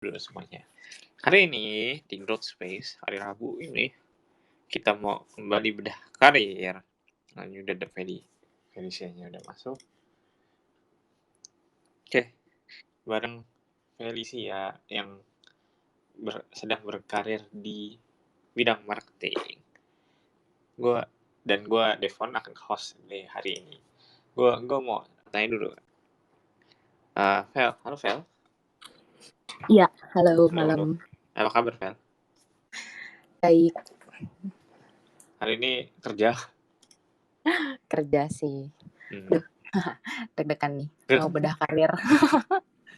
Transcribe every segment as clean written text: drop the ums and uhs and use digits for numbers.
Dulu semuanya. Hari ini di Growth Space, hari Rabu ini, kita mau kembali bedah karir. Nah, ini udah ada Felicianya udah masuk. Oke, bareng Felicia yang sedang berkarir di bidang marketing. Gue Devon akan host di hari ini. Gue mau tanya dulu. Halo Fel. Iya, halo Halo. malam. Apa kabar Fel? Baik, Hari ini kerja sih. Duh, deg-degan nih, mau bedah karir.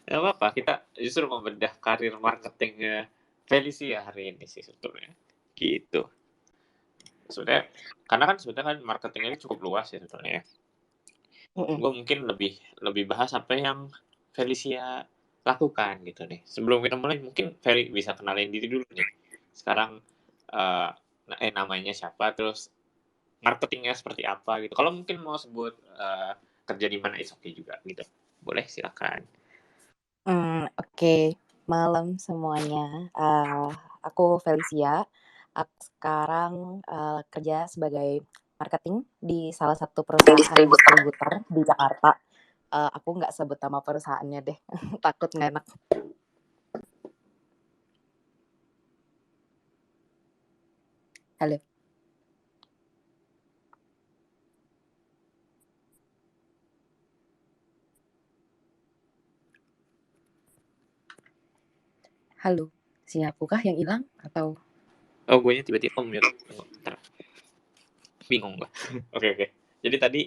Gak apa-apa, kita justru membedah karir marketingnya Felicia hari ini sih sebetulnya. Gitu. Karena kan sebetulnya marketing ini cukup luas ya sebetulnya ya. Gue mungkin lebih bahas apa yang Felicia lakukan gitu nih. Sebelum kita mulai mungkin Feli bisa kenalin diri dulu nih. Sekarang namanya siapa, terus marketingnya seperti apa gitu. Kalau mungkin mau sebut kerja di mana is okay juga gitu. Boleh, silakan. Oke. Malam semuanya. Aku Felicia. Aku sekarang kerja sebagai marketing di salah satu perusahaan distributor di Jakarta. Aku nggak sebut nama perusahaannya deh, takut nggak enak. Halo. Halo, siapukah yang hilang atau? Oh, gue tiba-tiba mute. Bingung gue. Oke. Jadi tadi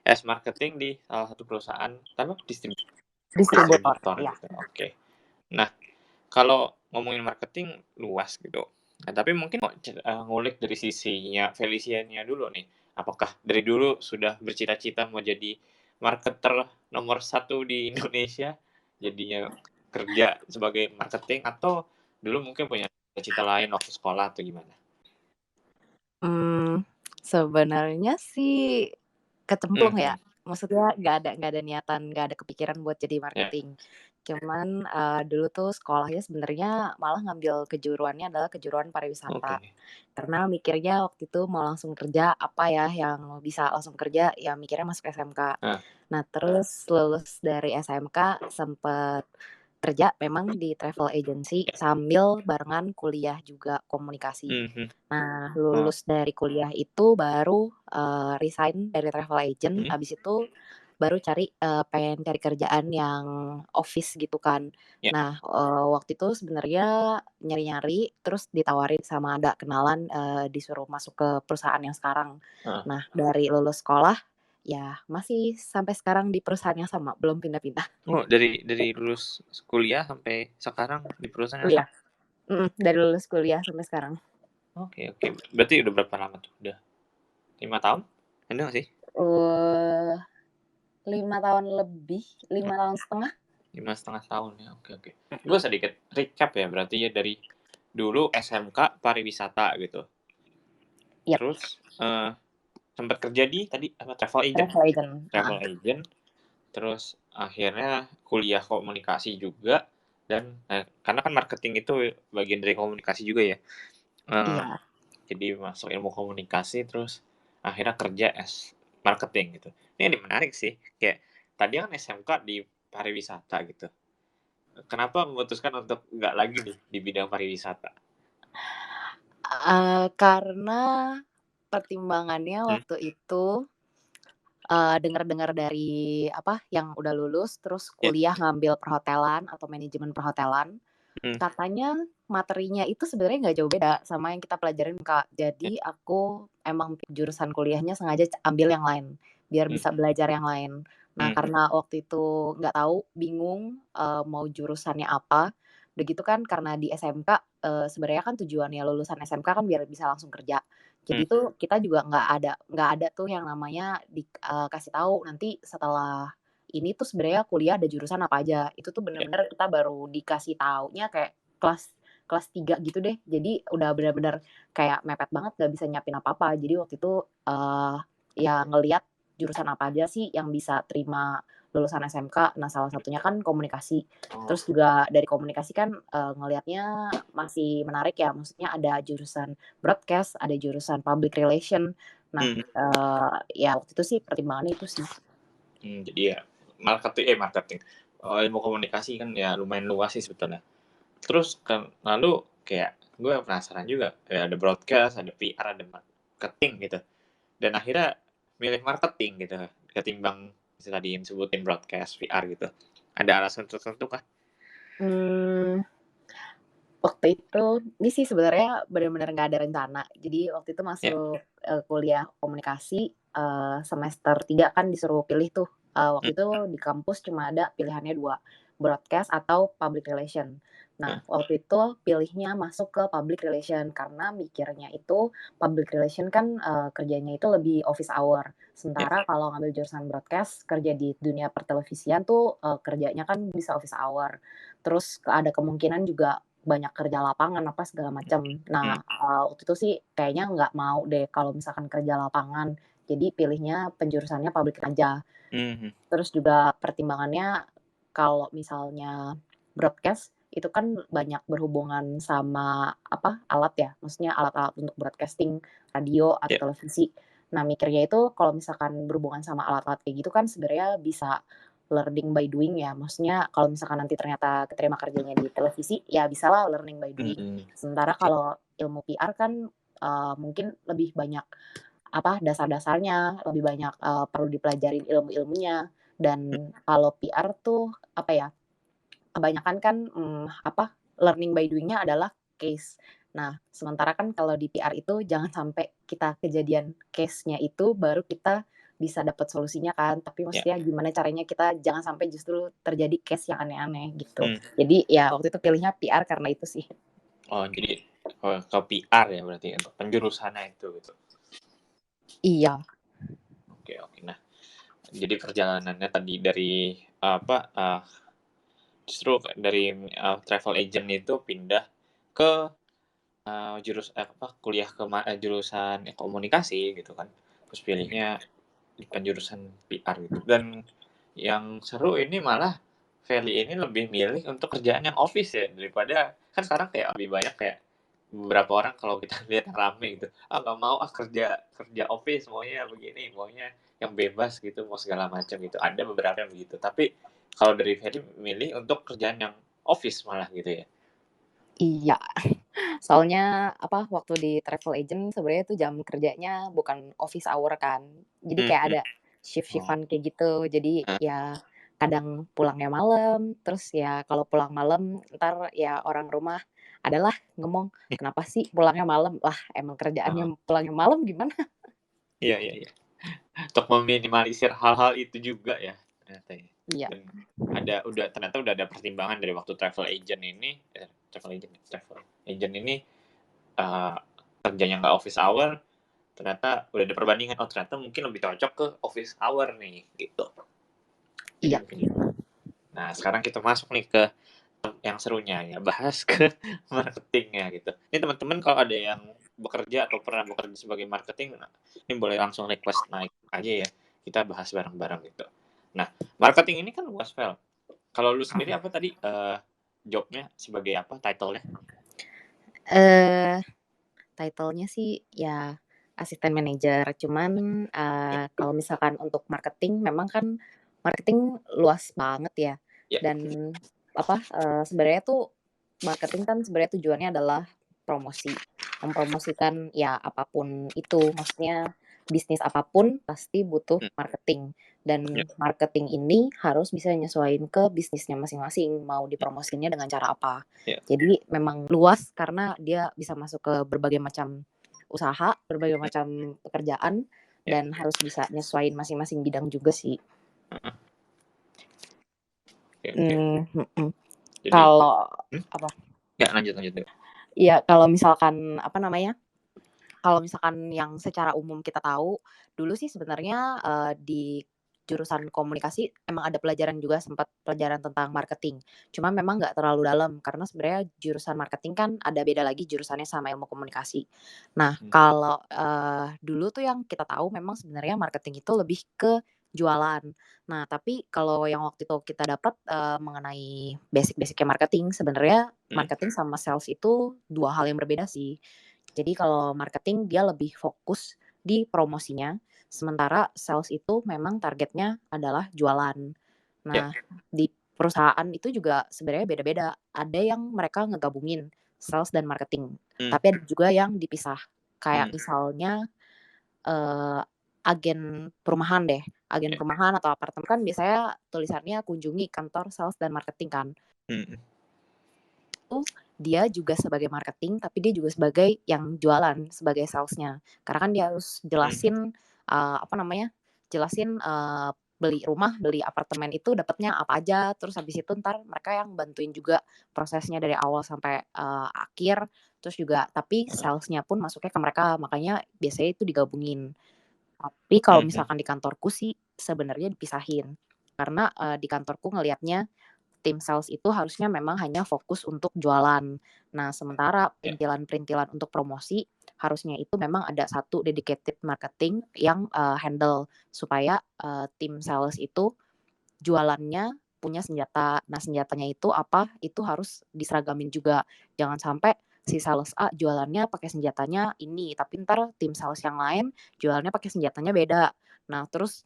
marketing di salah satu perusahaan, tapi distributor Ya. gitu. Oke. Nah, kalau ngomongin marketing luas gitu. Nah, tapi mungkin mau ngulik dari sisinya Felicianya dulu nih. Apakah dari dulu sudah bercita-cita mau jadi marketer nomor 1 di Indonesia, jadinya kerja sebagai marketing, atau dulu mungkin punya cita-cita lain waktu sekolah atau gimana? Sebenarnya sih kecemplung ya. Maksudnya nggak ada niatan, nggak ada kepikiran buat jadi marketing. Cuman dulu tuh sekolahnya sebenarnya malah ngambil kejuruannya adalah kejuruan pariwisata. Karena mikirnya waktu itu mau langsung kerja apa ya yang bisa langsung kerja, ya mikirnya masuk SMK. Nah terus lulus dari SMK sempet kerja memang di travel agency sambil barengan kuliah juga komunikasi. Nah, lulus dari kuliah itu baru resign dari travel agent, abis itu baru pengen cari kerjaan yang office gitu kan. Nah, waktu itu sebenarnya nyari-nyari, terus ditawarin sama ada kenalan, disuruh masuk ke perusahaan yang sekarang. Nah, dari lulus sekolah, ya masih sampai sekarang di perusahaan yang sama, belum pindah-pindah. Oh, dari lulus kuliah sampai sekarang di perusahaan yang Kuliah. sama? Dari lulus kuliah sampai sekarang. Oke. Berarti udah berapa lama tuh? Udah 5 tahun? Ada nggak sih? 5 tahun lebih, 5 tahun setengah. 5,5 tahun ya, oke. Gue sedikit recap ya, berarti ya dari dulu SMK pariwisata gitu. Yep. Terus sempat kerja di tadi apa, travel agent. Travel agent. Terus akhirnya kuliah komunikasi juga, dan karena kan marketing itu bagian dari komunikasi juga ya. Iya. Jadi masuk ilmu komunikasi, terus akhirnya kerja as marketing gitu. Ini menarik sih, kayak tadi kan SMK di pariwisata gitu. Kenapa memutuskan untuk nggak lagi nih di bidang pariwisata? Karena pertimbangannya waktu itu dengar-dengar dari yang udah lulus terus kuliah ngambil perhotelan atau manajemen perhotelan, katanya materinya itu sebenarnya nggak jauh beda sama yang kita pelajarin Kak. Jadi aku emang jurusan kuliahnya sengaja ambil yang lain biar bisa belajar yang lain. Nah karena waktu itu nggak tahu, bingung mau jurusannya apa. Udah gitu kan karena di SMK sebenarnya kan tujuannya lulusan SMK kan biar bisa langsung kerja. Jadi tuh kita juga nggak ada tuh yang namanya kasih tahu nanti setelah ini tuh sebenarnya kuliah ada jurusan apa aja. Itu tuh bener-bener kita baru dikasih taunya kayak kelas 3 gitu deh. Jadi udah benar-benar kayak mepet banget gak bisa nyiapin apa-apa. Jadi waktu itu ya ngelihat jurusan apa aja sih yang bisa terima lulusan SMK. Nah, salah satunya kan komunikasi. Oh. Terus juga dari komunikasi kan ngelihatnya masih menarik ya. Maksudnya ada jurusan broadcast, ada jurusan public relation. Nah, ya waktu itu sih pertimbangannya itu sih. Jadi ya marketing. Ilmu komunikasi kan ya lumayan luas sih sebetulnya. Terus kan lalu kayak gue penasaran juga, kayak ada broadcast, ada PR, ada marketing gitu. Dan akhirnya milih marketing gitu ketimbang tadi yang sebutin broadcast, PR gitu. Ada alasan tertentu kah? Waktu itu ini sih sebenarnya benar-benar nggak ada rencana. Jadi waktu itu Ya. masuk kuliah komunikasi semester 3 kan disuruh pilih tuh. Waktu itu di kampus cuma ada pilihannya 2, broadcast atau public relation. Nah, waktu itu pilihnya masuk ke public relation karena mikirnya itu public relation kan kerjanya itu lebih office hour. Sementara kalau ngambil jurusan broadcast, kerja di dunia pertelevisian tuh kerjanya kan bisa office hour. Terus ada kemungkinan juga banyak kerja lapangan apa segala macam. Nah, waktu itu sih kayaknya nggak mau deh kalau misalkan kerja lapangan. Jadi pilihnya penjurusannya publik aja. Terus juga pertimbangannya kalau misalnya broadcast itu kan banyak berhubungan sama alat ya, maksudnya alat-alat untuk broadcasting, radio atau televisi. Nah, mikirnya itu kalau misalkan berhubungan sama alat-alat kayak gitu kan sebenarnya bisa learning by doing ya. Maksudnya kalau misalkan nanti ternyata keterima kerjanya di televisi, ya bisalah learning by doing. Sementara kalau ilmu PR kan mungkin lebih banyak dasar-dasarnya, lebih banyak perlu dipelajarin ilmu-ilmunya. Dan kalau PR tuh kebanyakan kan learning by doing-nya adalah case. Nah, sementara kan kalau di PR itu jangan sampai kita kejadian case-nya itu baru kita bisa dapat solusinya kan. Tapi maksudnya gimana caranya kita jangan sampai justru terjadi case yang aneh-aneh gitu. Jadi ya waktu itu pilihnya PR karena itu sih. Oh, jadi ke PR ya berarti untuk penjurusannya itu gitu. Iya. Oke. Nah, jadi perjalanannya tadi dari justru dari travel agent itu pindah ke kuliah ke jurusan komunikasi gitu kan. Terus pilihnya di penjurusan PR gitu. Dan yang seru ini malah Feli ini lebih milih untuk kerjaan yang office ya daripada kan sekarang kayak lebih banyak kayak beberapa orang kalau kita lihat rame gitu, nggak mau kerja kerja office, maunya begini, maunya yang bebas gitu, mau segala macam gitu. Ada beberapa yang begitu. Tapi kalau dari Feli milih untuk kerjaan yang office malah gitu ya. Iya. Soalnya waktu di travel agent sebenarnya tuh jam kerjanya bukan office hour kan. Jadi kayak ada shift-shiftan kayak gitu. Jadi ya kadang pulangnya malam, terus ya kalau pulang malam ntar ya orang rumah adalah ngomong, "Kenapa sih pulangnya malam?" Lah emang kerjaannya pulangnya malam gimana? Iya. Untuk meminimalisir hal-hal itu juga ya ternyata ya. Iya. Dan ternyata udah ada pertimbangan dari waktu travel agent ini kerjanya nggak office hour, ternyata udah ada perbandingan, oh ternyata mungkin lebih cocok ke office hour nih gitu. Iya. Nah, sekarang kita masuk nih ke yang serunya ya, bahas ke marketingnya gitu. Ini teman-teman kalau ada yang bekerja atau pernah bekerja sebagai marketing, ini boleh langsung request naik aja ya. Kita bahas bareng-bareng gitu. Nah, marketing ini kan luas, Vel. Kalau lu sendiri apa tadi jobnya sebagai apa title-nya? Title-nya sih ya asisten manajer. Cuman kalau misalkan untuk marketing memang kan marketing luas banget ya. Ya. Dan sebenarnya tuh marketing kan sebenarnya tujuannya adalah promosi. Mempromosikan ya apapun itu. Maksudnya bisnis apapun pasti butuh marketing. Dan marketing ini harus bisa nyesuaiin ke bisnisnya masing-masing. Mau dipromosinya dengan cara apa. Jadi memang luas karena dia bisa masuk ke berbagai macam usaha, berbagai macam pekerjaan, dan harus bisa nyesuaiin masing-masing bidang juga sih. Kalau apa? Ya, lanjut. Iya, kalau misalkan kalau misalkan yang secara umum kita tahu, dulu sih sebenarnya di jurusan komunikasi emang ada pelajaran juga, sempat pelajaran tentang marketing. Cuma memang nggak terlalu dalam karena sebenarnya jurusan marketing kan ada beda lagi jurusannya sama ilmu komunikasi. Nah, kalau dulu tuh yang kita tahu memang sebenarnya marketing itu lebih ke jualan. Nah, tapi kalau yang waktu itu kita dapat, mengenai basic-basic-nya marketing, sebenarnya marketing sama sales itu 2 hal yang berbeda sih. Jadi kalau marketing dia lebih fokus di promosinya, sementara sales itu memang targetnya adalah jualan. Ya. Nah, di perusahaan itu juga sebenarnya beda-beda. Ada yang mereka ngegabungin sales dan marketing, tapi ada juga yang dipisah. Kayak misalnya, eee, agen perumahan deh, agen perumahan atau apartemen kan biasanya tulisannya kunjungi kantor sales dan marketing kan. Itu dia juga sebagai marketing, tapi dia juga sebagai yang jualan, sebagai sales-nya. Karena kan dia harus jelasin, apa namanya, jelasin, beli rumah, beli apartemen itu dapatnya apa aja, terus habis itu entar mereka yang bantuin juga prosesnya dari awal sampai, akhir, terus juga tapi sales-nya pun masuknya ke mereka, makanya biasanya itu digabungin. Tapi kalau misalkan di kantorku sih sebenarnya dipisahin. Karena, di kantorku ngelihatnya tim sales itu harusnya memang hanya fokus untuk jualan. Nah, sementara perintilan-perintilan untuk promosi harusnya itu memang ada satu dedicated marketing yang, handle supaya, tim sales itu jualannya punya senjata. Nah, senjatanya itu apa, itu harus diseragamin juga. Jangan sampai si sales A jualannya pakai senjatanya ini, tapi entar tim sales yang lain jualannya pakai senjatanya beda. Nah, terus,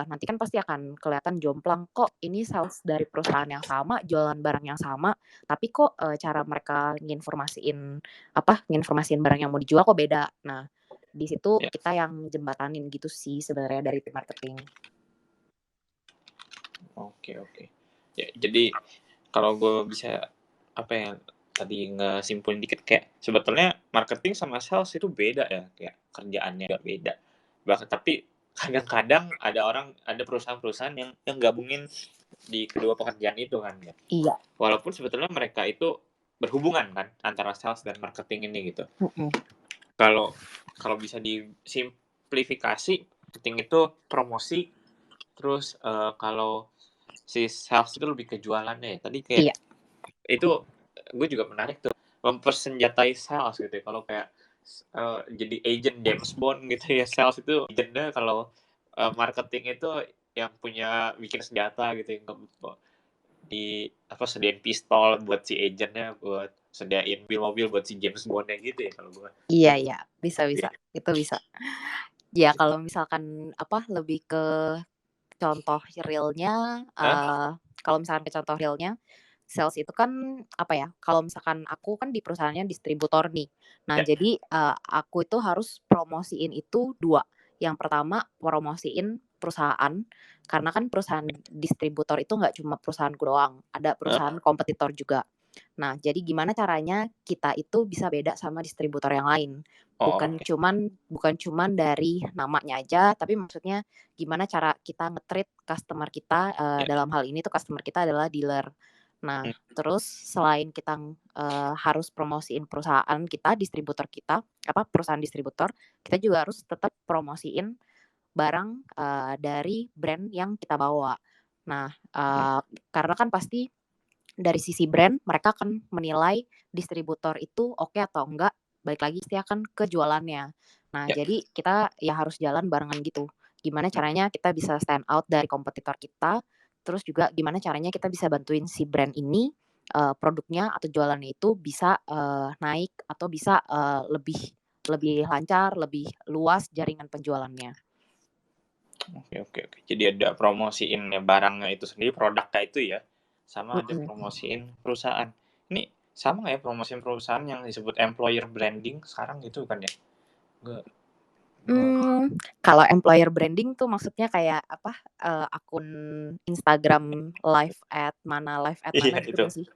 nanti kan pasti akan kelihatan jomplang, kok ini sales dari perusahaan yang sama, jualan barang yang sama, tapi kok, cara mereka nginformasiin barang yang mau dijual kok beda. Nah, di situ Ya. kita yang jembatanin gitu sih sebenarnya dari tim marketing. Oke, oke. Ya, jadi kalau gue bisa apa ya tadi ngesimpulin dikit kayak sebetulnya marketing sama sales itu beda ya, kayak kerjaannya nggak beda. Bahkan tapi kadang-kadang ada perusahaan-perusahaan yang gabungin di kedua pekerjaan itu kan ya. Iya. Walaupun sebetulnya mereka itu berhubungan kan antara sales dan marketing ini gitu. Kalau kalau bisa disimplifikasi, marketing itu promosi, terus kalau si sales itu lebih ke jualannya ya. Tadi kayak Iya. itu gue juga menarik tuh mempersenjatai sales gitu ya. Kalau kayak jadi agent James Bond gitu ya, sales itu agentnya, kalau marketing itu yang punya bikin senjata gitu yang di apa sediain pistol buat si agentnya, buat sediain mobil-mobil buat si James Bondnya gitu ya kalau gue. Iya iya, bisa bisa, Iya. itu bisa. Ya kalau misalkan, apa, lebih ke contoh realnya, Hah? kalau misalkan ke contoh realnya, sales itu kan, apa ya, kalau misalkan aku kan di perusahaannya distributor nih. Nah Ya. jadi, aku itu harus promosiin itu 2. Yang pertama promosiin perusahaan, karena kan perusahaan distributor itu nggak cuma perusahaanku doang, ada Hah? perusahaan kompetitor juga. Nah, jadi gimana caranya kita itu bisa beda sama distributor yang lain. Oh, Bukan cuman dari namanya aja, tapi maksudnya gimana cara kita nge-treat customer kita, ya. dalam hal ini tuh customer kita adalah dealer. Nah, terus selain kita, harus promosiin perusahaan kita, distributor kita, apa, perusahaan distributor, kita juga harus tetap promosiin barang, dari brand yang kita bawa. Nah, karena kan pasti dari sisi brand mereka akan menilai distributor itu oke atau enggak, balik lagi pasti akan ke jualannya. Nah, Ya. jadi kita ya harus jalan barengan gitu. Gimana caranya kita bisa stand out dari kompetitor kita, terus juga gimana caranya kita bisa bantuin si brand ini, produknya atau jualannya itu bisa, naik atau bisa, lebih lebih lancar, lebih luas jaringan penjualannya. Oke, oke, oke. Jadi ada promosiin ya barangnya itu sendiri, produknya itu ya, sama ada Mhm. promosiin perusahaan. Ini sama nggak ya promosiin perusahaan yang disebut employer branding sekarang gitu kan ya? Nggak. Kalau employer branding tuh maksudnya kayak apa, akun Instagram live at Iya mana gitu itu. nggak sih?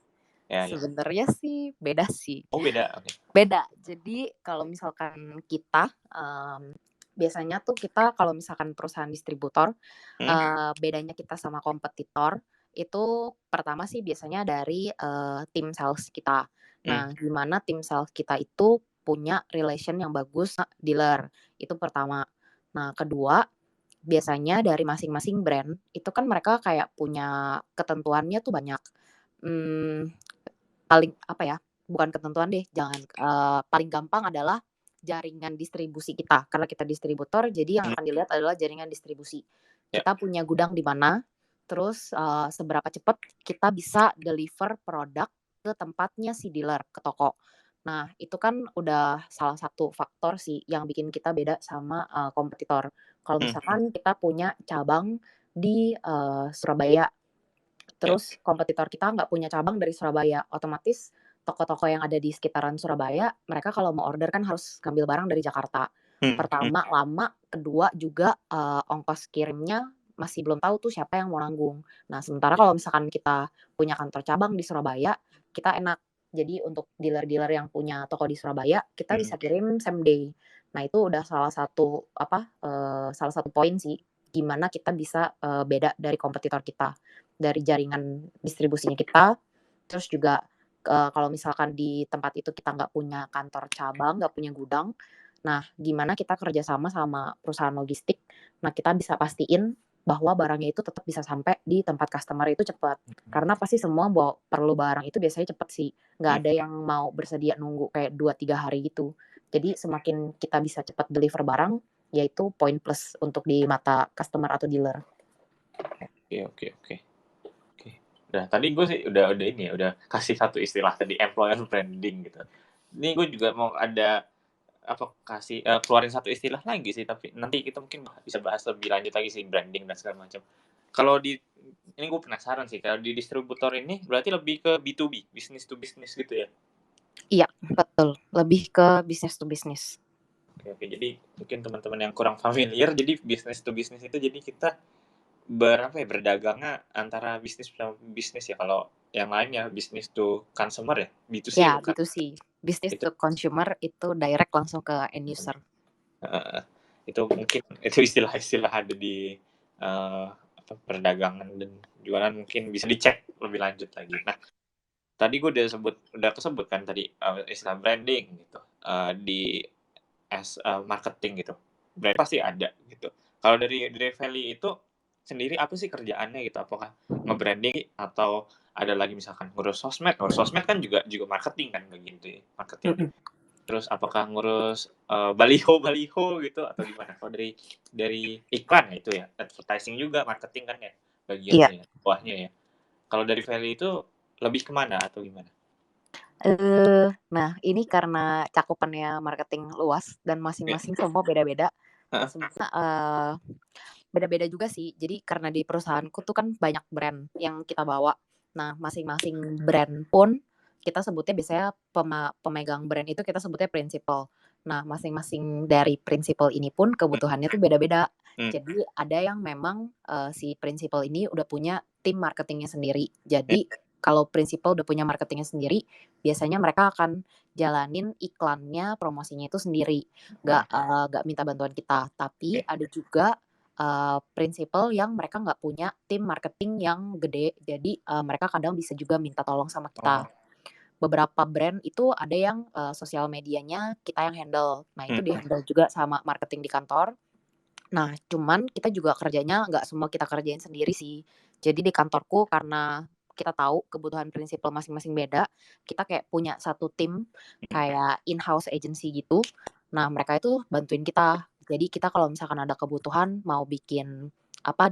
Ya, ya. Sebenarnya sih beda sih, Oh beda, oke. beda. Jadi kalau misalkan kita, biasanya tuh kita kalau misalkan perusahaan distributor, Hmm? bedanya kita sama kompetitor, itu pertama sih biasanya dari, tim sales kita. Hmm. Nah, gimana tim sales kita itu punya relation yang bagus sama dealer, itu pertama. Nah, kedua, biasanya dari masing-masing brand, itu kan mereka kayak punya ketentuannya tuh banyak. Mmm, paling apa ya, bukan ketentuan deh, jangan paling gampang adalah jaringan distribusi kita, karena kita distributor, jadi yang akan dilihat adalah jaringan distribusi. Ya. kita punya gudang di mana, terus, seberapa cepat kita bisa deliver produk ke tempatnya si dealer, ke toko. Nah, itu kan udah salah satu faktor sih yang bikin kita beda sama, kompetitor. Kalau misalkan kita punya cabang di, Surabaya, Ya. terus kompetitor kita nggak punya cabang dari Surabaya, otomatis toko-toko yang ada di sekitaran Surabaya, mereka kalau mau order kan harus ngambil barang dari Jakarta. Pertama lama, kedua juga, ongkos kirimnya masih belum tahu tuh siapa yang mau nanggung. Nah, sementara kalau misalkan kita punya kantor cabang di Surabaya, kita enak. Jadi untuk dealer-dealer yang punya toko di Surabaya, kita bisa kirim same day. Nah, itu udah salah satu salah satu poin sih, gimana kita bisa, beda dari kompetitor kita. Dari jaringan distribusinya kita, terus juga, kalau misalkan di tempat itu kita nggak punya kantor cabang, nggak punya gudang, nah gimana kita kerjasama sama perusahaan logistik, nah kita bisa pastiin bahwa barangnya itu tetap bisa sampai di tempat customer itu cepat. Karena pasti semua perlu barang itu biasanya cepet sih, nggak ada yang mau bersedia nunggu kayak 2 3 hari gitu. Jadi semakin kita bisa cepat deliver barang, yaitu poin plus untuk di mata customer atau dealer. Oke. Nah, tadi gue sih udah ini ya, udah kasih satu istilah tadi, employer branding gitu. Ini gue juga mau ada keluarin satu istilah lagi sih, tapi nanti kita mungkin bisa bahas lebih lanjut lagi sih, branding dan segala macam. Kalau ini gue penasaran sih, kalau di distributor ini berarti lebih ke B2B, business to business gitu ya? Iya, betul. Lebih ke business to business. Oke. Jadi mungkin teman-teman yang kurang familiar, jadi business to business itu jadi kita berdagangnya antara bisnis sama bisnis ya. Kalau yang lainnya business to consumer ya, B2C ya Ya, bukan? B2C. Business Itu to consumer itu direct langsung ke end user. itu mungkin itu istilah-istilah ada di perdagangan dan jualan, mungkin bisa dicek lebih lanjut lagi. Nah, tadi gue udah kesebut kan tadi istilah branding gitu di marketing gitu. Brand pasti ada gitu. Kalau dari Feli itu sendiri apa sih kerjaannya gitu? Apakah nge-branding atau ada lagi misalkan ngurus sosmed? Ngurus sosmed kan juga marketing kan begitu ya, marketing. Terus apakah ngurus baliho gitu atau gimana? Kalau dari iklan ya itu ya, advertising juga marketing kan ya Iya. bagiannya ya, bawahnya ya. Kalau dari Feli itu lebih kemana atau gimana? Nah ini karena cakupannya marketing luas dan Ya. masing-masing semua beda-beda. Heeh. Sebenarnya, beda-beda juga sih. Jadi karena di perusahaanku tuh kan banyak brand yang kita bawa. Nah, masing-masing brand pun kita sebutnya biasanya pemegang brand itu kita sebutnya principal. Nah, masing-masing dari principal ini pun kebutuhannya tuh beda-beda. Hmm. Jadi ada yang memang, si principal ini udah punya tim marketingnya sendiri. Ya. Jadi kalau principal udah punya marketingnya sendiri, biasanya mereka akan jalanin iklannya, promosinya itu sendiri, nggak minta bantuan kita. Tapi Oke. ada juga, principal yang mereka nggak punya tim marketing yang gede, jadi, mereka kadang bisa juga minta tolong sama kita. Oh. Beberapa brand itu ada yang, sosial medianya kita yang handle. Nah, itu di-handle juga sama marketing di kantor. Nah, cuman kita juga kerjanya nggak semua kita kerjain sendiri sih. Jadi di kantorku karena kita tahu kebutuhan prinsipal masing-masing beda, kita kayak punya satu tim kayak in-house agency gitu. Nah, mereka itu bantuin kita. Jadi kita kalau misalkan ada kebutuhan mau bikin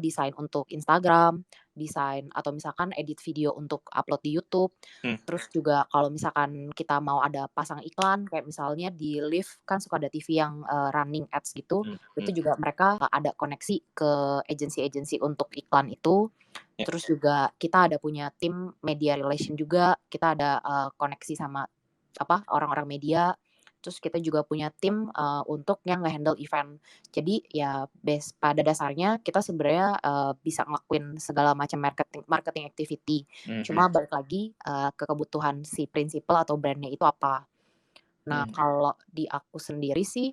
desain untuk Instagram, desain atau misalkan edit video untuk upload di YouTube. Terus juga kalau misalkan kita mau ada pasang iklan kayak misalnya di lift kan suka ada TV yang, running ads gitu, itu juga mereka ada koneksi ke agensi-agensi untuk iklan itu. Ya. Terus juga kita ada punya tim media relation juga, kita ada, koneksi sama orang-orang media. Terus kita juga punya tim, untuk yang nge-handle event. Jadi ya pada dasarnya kita sebenarnya, bisa ngelakuin segala macam marketing marketing activity. Cuma balik lagi, ke kebutuhan si principal atau brand-nya itu apa. Nah, kalau di aku sendiri sih,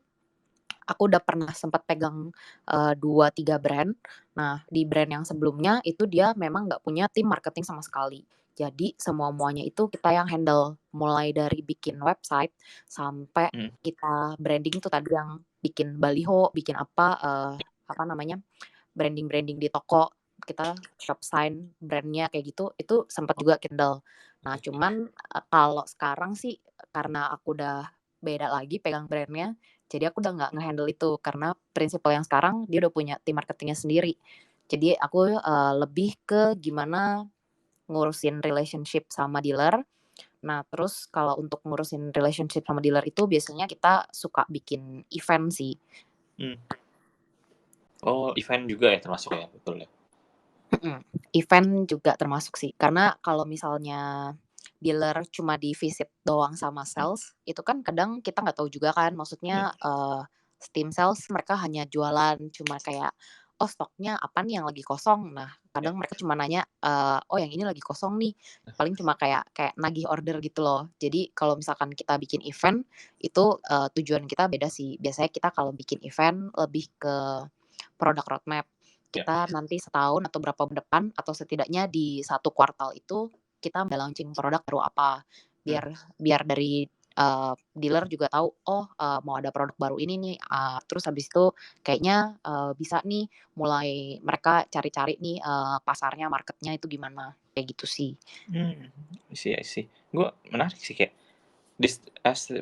aku udah pernah sempat pegang, 2, 3 brand. Nah, di brand yang sebelumnya itu dia memang nggak punya tim marketing sama sekali. Jadi semua-muanya itu kita yang handle, mulai dari bikin website sampai kita branding tuh tadi yang bikin baliho, bikin branding-branding di toko, kita shop sign brand-nya kayak gitu, itu sempat juga handle. Nah, cuman, kalau sekarang sih karena aku udah beda lagi pegang brand-nya, jadi aku udah nggak nge-handle itu, karena prinsipal yang sekarang dia udah punya tim marketingnya sendiri. Jadi aku, lebih ke gimana ngurusin relationship sama dealer. Nah, terus kalau untuk ngurusin relationship sama dealer itu biasanya kita suka bikin event sih. Hmm. Oh, event juga ya termasuk ya, betul ya? Event juga termasuk sih, karena kalau misalnya dealer cuma di-visit doang sama Hmm. sales, itu kan kadang kita nggak tahu juga kan, maksudnya, Hmm. tim sales mereka hanya jualan, cuma kayak, "Oh, stoknya apa nih yang lagi kosong?" Nah, Ya. kadang mereka cuma nanya, "Oh, yang ini lagi kosong nih." Paling cuma kayak kayak nagih order gitu loh. Jadi kalau misalkan kita bikin event, itu, tujuan kita beda sih. Biasanya kita kalau bikin event lebih ke product roadmap. Ya. Kita nanti setahun atau berapa depan atau setidaknya di satu kuartal itu kita launching produk baru apa. Hmm. Biar biar dari, dealer juga tahu, oh, mau ada produk baru ini nih, terus habis itu kayaknya, bisa nih mulai mereka cari-cari nih, pasarnya, marketnya itu gimana, kayak gitu sih. I see. Gue menarik sih kayak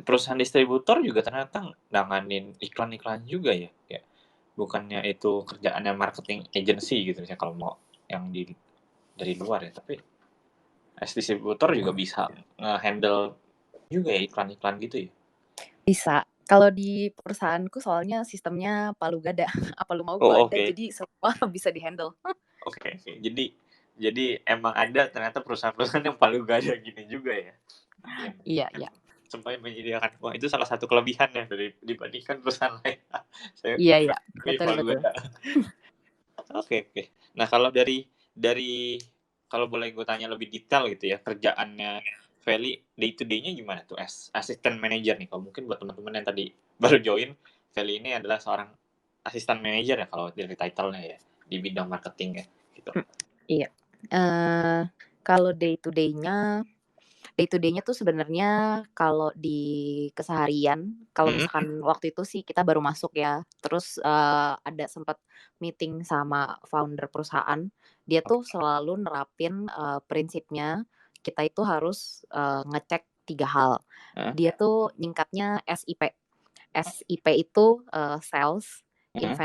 perusahaan distributor juga ternyata nanganin iklan-iklan juga ya, kayak bukannya itu kerjaannya marketing agency gitu misalnya kalau mau yang dari luar ya, tapi as distributor juga bisa nge-handle juga ya iklan-iklan gitu ya? Bisa. Kalau di perusahaanku soalnya sistemnya palu gada, apa lu mau gua Oh, ada, oke. jadi semua bisa di-handle. Oke, oke. Jadi emang ada ternyata perusahaan-perusahaan yang paling gak ada gini juga ya, yang Iya iya. sampai menyediakan. Wah, itu salah satu kelebihannya dibandingkan perusahaan lain. Saya Iya iya, ini betul paling betul. gak. Oke, oke. Nah, kalau dari kalau boleh gue tanya lebih detail gitu ya, kerjaannya Feli day to day-nya gimana tuh as assistant manager nih? Kalau mungkin buat teman-teman yang tadi baru join, Feli ini adalah seorang assistant manager ya kalau dari title-nya ya, di bidang marketing ya, gitu. Iya. Eee, Kalau day to day-nya tuh sebenarnya kalau di keseharian, kalau Mhm. misalkan waktu itu sih kita baru masuk ya, terus, ada sempet meeting sama founder perusahaan, dia tuh Oke. selalu nerapin, prinsipnya kita itu harus, ngecek 3 hal. Heeh. Dia tuh nyingkatnya SIP. SIP itu, sales, Mhm.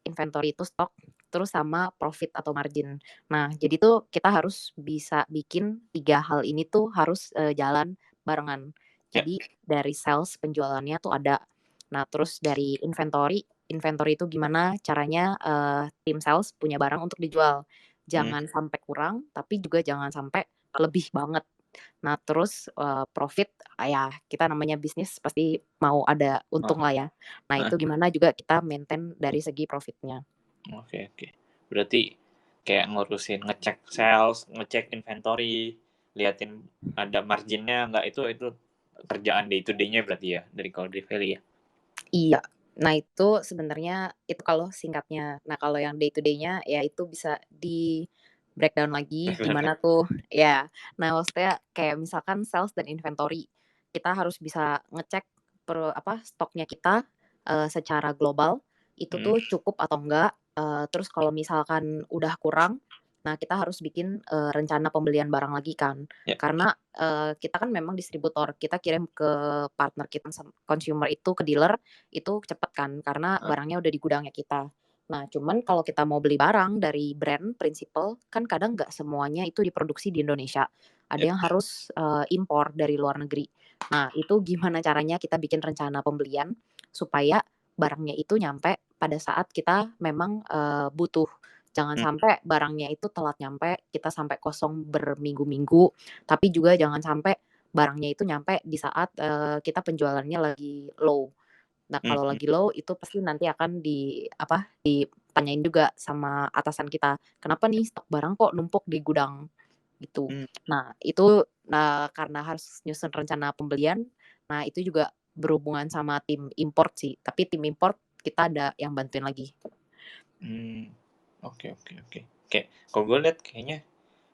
inventory itu stok, terus sama profit atau margin. Nah, jadi tuh kita harus bisa bikin 3 hal ini tuh harus, jalan barengan. Ya. Jadi dari sales penjualannya tuh ada. Nah, terus dari inventory itu gimana caranya, tim sales punya barang untuk dijual. Mhm. Jangan sampai kurang, tapi juga jangan sampai lebih banget. Nah, terus, profit, ya kita namanya bisnis pasti mau ada Oh, untung lah ya. Nah, heeh. itu gimana juga kita maintain dari segi profitnya. Oke, oke. Berarti kayak ngurusin ngecek sales, ngecek inventory, liatin ada marginnya nggak, itu kerjaan day to day-nya berarti ya, dari kalau dari Feli ya? Iya. Nah, itu sebenarnya itu kalau singkatnya. Nah, kalau yang day to day-nya ya itu bisa di-breakdown lagi gimana tuh ya. Nah, maksudnya kayak misalkan sales dan inventory, kita harus bisa ngecek stoknya kita, secara global, itu Mhm. tuh cukup atau enggak, terus kalau misalkan udah kurang, nah kita harus bikin, rencana pembelian barang lagi kan. Ya. Karena, kita kan memang distributor, kita kirim ke partner kita consumer itu ke dealer, itu cepet kan, karena Heeh. barangnya udah di gudangnya kita. Nah, cuman kalau kita mau beli barang dari brand principal, kan kadang nggak semuanya itu diproduksi di Indonesia. Ada Ya. yang harus, impor dari luar negeri. Nah, itu gimana caranya kita bikin rencana pembelian, supaya barangnya itu nyampe pada saat kita memang, butuh. Jangan Mmm. sampai barangnya itu telat nyampe, kita sampai kosong berminggu-minggu, tapi juga jangan sampai barangnya itu nyampe di saat, kita penjualannya lagi low. Nah, kalau Mhm. lagi low itu pasti nanti akan ditanyain juga sama atasan kita, "Kenapa nih stok barang kok numpuk di gudang?" Gitu. Mmm. Nah, itu, karena harus nyusun rencana pembelian, nah itu juga berhubungan sama tim import sih, tapi tim import kita ada yang bantuin lagi. Mmm. Oke, oke, oke. Kayak kalau gue lihat kayaknya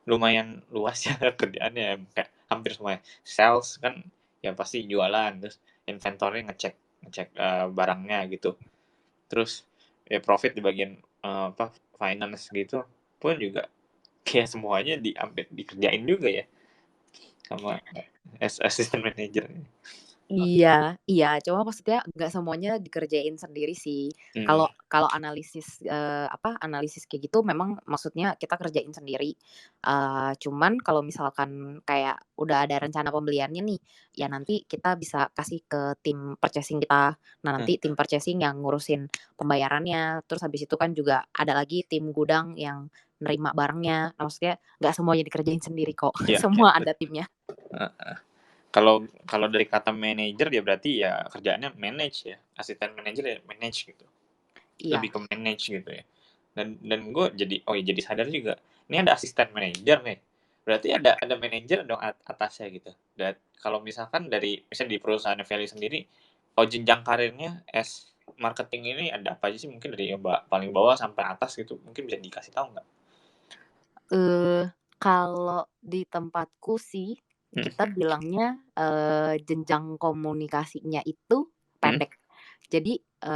lumayan luas ya kerjaannya, kayak hampir semuanya. Sales kan ya pasti jualan, terus inventory ngecek ngecek, barangnya gitu. Terus ya profit di bagian, finance gitu pun juga kayak semuanya hampir dikerjain juga ya sama assistant manager. Iya iya, cuma maksudnya nggak semuanya dikerjain sendiri sih. Kalau Mhm, kalau analisis, analisis kayak gitu memang maksudnya kita kerjain sendiri. Cuman kalau misalkan kayak udah ada rencana pembeliannya nih, ya nanti kita bisa kasih ke tim purchasing kita. Nah, mhm, nanti tim purchasing yang ngurusin pembayarannya, terus habis itu kan juga ada lagi tim gudang yang nerima barangnya. Nah, maksudnya nggak semuanya dikerjain sendiri kok, iya iya, semua ada timnya. heeh. Kalau kalau dari kata manajer ya berarti ya kerjaannya manage ya, asisten manajer ya manage gitu, lebih Iya. ke manage gitu ya. Dan gue jadi oh ya jadi sadar juga, ini ada asisten manajer nih, berarti ada manajer dong atasnya gitu. Dan kalau misalkan dari misalnya di perusahaan Feli sendiri, kalau jenjang karirnya marketing ini ada apa aja sih? Mungkin dari yang paling bawah sampai atas gitu, mungkin bisa dikasih tahu nggak? Kalau di tempatku sih, Mhm kita bilangnya, jenjang komunikasinya itu mhm, pendek. Jadi,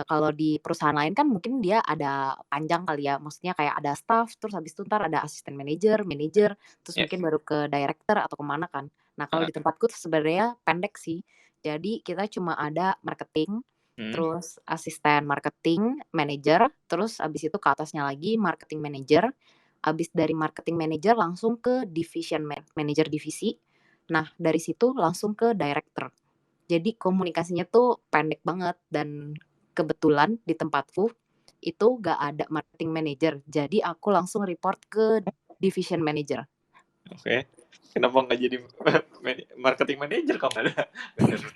kalau di perusahaan lain kan mungkin dia ada panjang kali ya, maksudnya kayak ada staff, terus habis itu entar ada asisten manajer, manajer, terus iya, mungkin baru ke director atau kemana kan. Nah, kalau heeh, di tempatku tuh sebenarnya pendek sih. Jadi kita cuma ada marketing, mhm, terus asisten marketing, manajer, terus habis itu ke atasnya lagi marketing manager. Habis dari marketing manager langsung ke division manager divisi. Nah, dari situ langsung ke director. Jadi komunikasinya tuh pendek banget dan kebetulan di tempatku itu gak ada marketing manager. Jadi aku langsung report ke division manager. oke. Kenapa nggak jadi marketing manager kalau nggak ada manajer?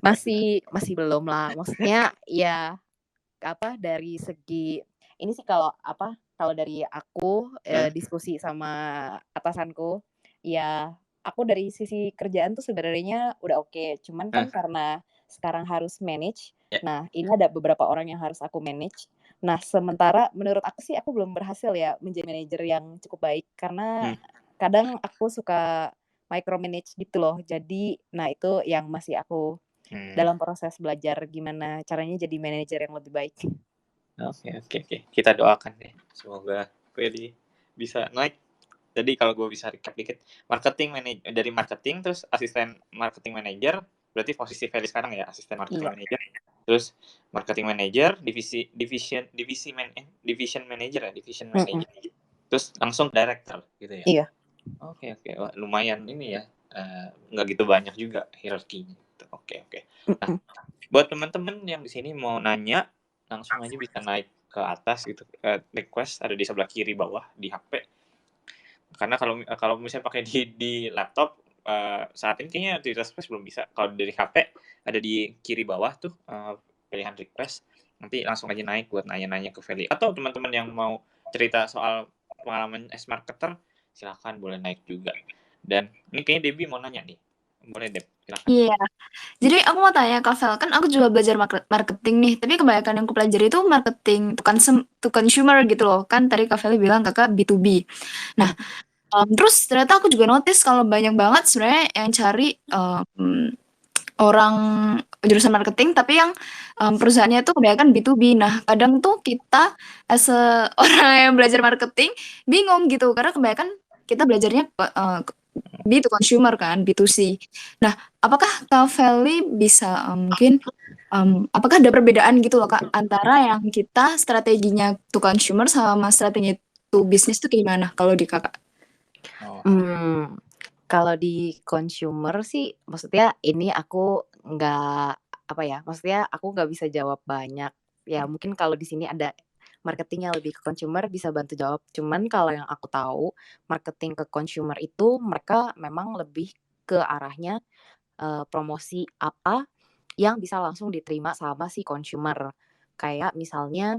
Masih masih belum lah. Maksudnya ya dari segi ini sih kalau dari aku, Heeh, diskusi sama atasanku, ya aku dari sisi kerjaan tuh sebenarnya udah oke, cuman heeh, kan karena sekarang harus manage, ya, nah ini ada beberapa orang yang harus aku manage. Nah, sementara menurut aku sih aku belum berhasil ya menjadi manajer yang cukup baik, karena mmm, kadang aku suka micromanage gitu loh. Jadi, nah itu yang masih aku mmm. dalam proses belajar gimana caranya jadi manajer yang lebih baik. Oke oke oke. Kita doakan deh, semoga Feli bisa naik. Jadi kalau gue bisa recap dikit, dari marketing terus asisten marketing manager, berarti posisi Feli sekarang ya, asisten marketing Iya. manager, terus marketing manager, division manager ya, division Mhm, manager, terus langsung director gitu ya? iya. Oke oke. Wah lumayan ini ya, nggak gitu banyak juga hierarkinya gitu. Oke oke. Nah, Mhm. buat teman-teman yang di sini mau nanya, langsung aja bisa naik ke atas gitu, request ada di sebelah kiri bawah di HP. Karena kalau misalnya pakai di laptop, saat ini kayaknya di request belum bisa. Kalau dari HP ada di kiri bawah tuh, pilihan request, nanti langsung aja naik buat nanya-nanya ke Feli. Atau teman-teman yang mau cerita soal pengalaman as marketer, silakan boleh naik juga. Dan ini kayaknya Debbie mau nanya nih. Boleh Deb, silakan. Iya. Jadi aku mau tanya Kak Vel, kan aku juga belajar marketing nih, tapi kebanyakan yang aku pelajari itu marketing to consumer gitu loh. Kan tadi Kak Feli bilang Kakak B2B. Nah, Mhm, terus ternyata aku juga notice kalau banyak banget sebenarnya yang cari orang jurusan marketing, tapi yang perusahaannya tuh kebanyakan B2B. Nah, kadang tuh kita as orang yang belajar marketing bingung gitu, karena kebanyakan kita belajarnya B to consumer kan, B2C. Nah, apakah Kak Feli bisa mungkin apakah ada perbedaan gitu loh Kak antara yang kita strateginya to consumer sama strategi to business tuh gimana kalau di Kakak? oh, Mmm, kalau di consumer sih maksudnya ini aku nggak, maksudnya aku nggak bisa jawab banyak. Ya mungkin kalau di sini ada marketing yang lebih ke consumer bisa bantu jawab. Cuman kalau yang aku tahu, marketing ke consumer itu mereka memang lebih ke arahnya, promosi apa yang bisa langsung diterima sama si consumer. Kayak misalnya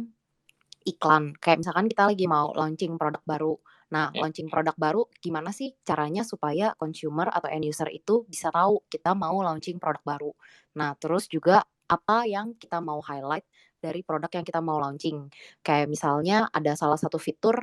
iklan, kayak misalkan kita lagi mau launching produk baru. Nah, ya, launching produk baru gimana sih caranya supaya consumer atau end user itu bisa tahu kita mau launching produk baru. Nah, terus juga apa yang kita mau highlight dari produk yang kita mau launching. Kayak misalnya ada salah satu fitur,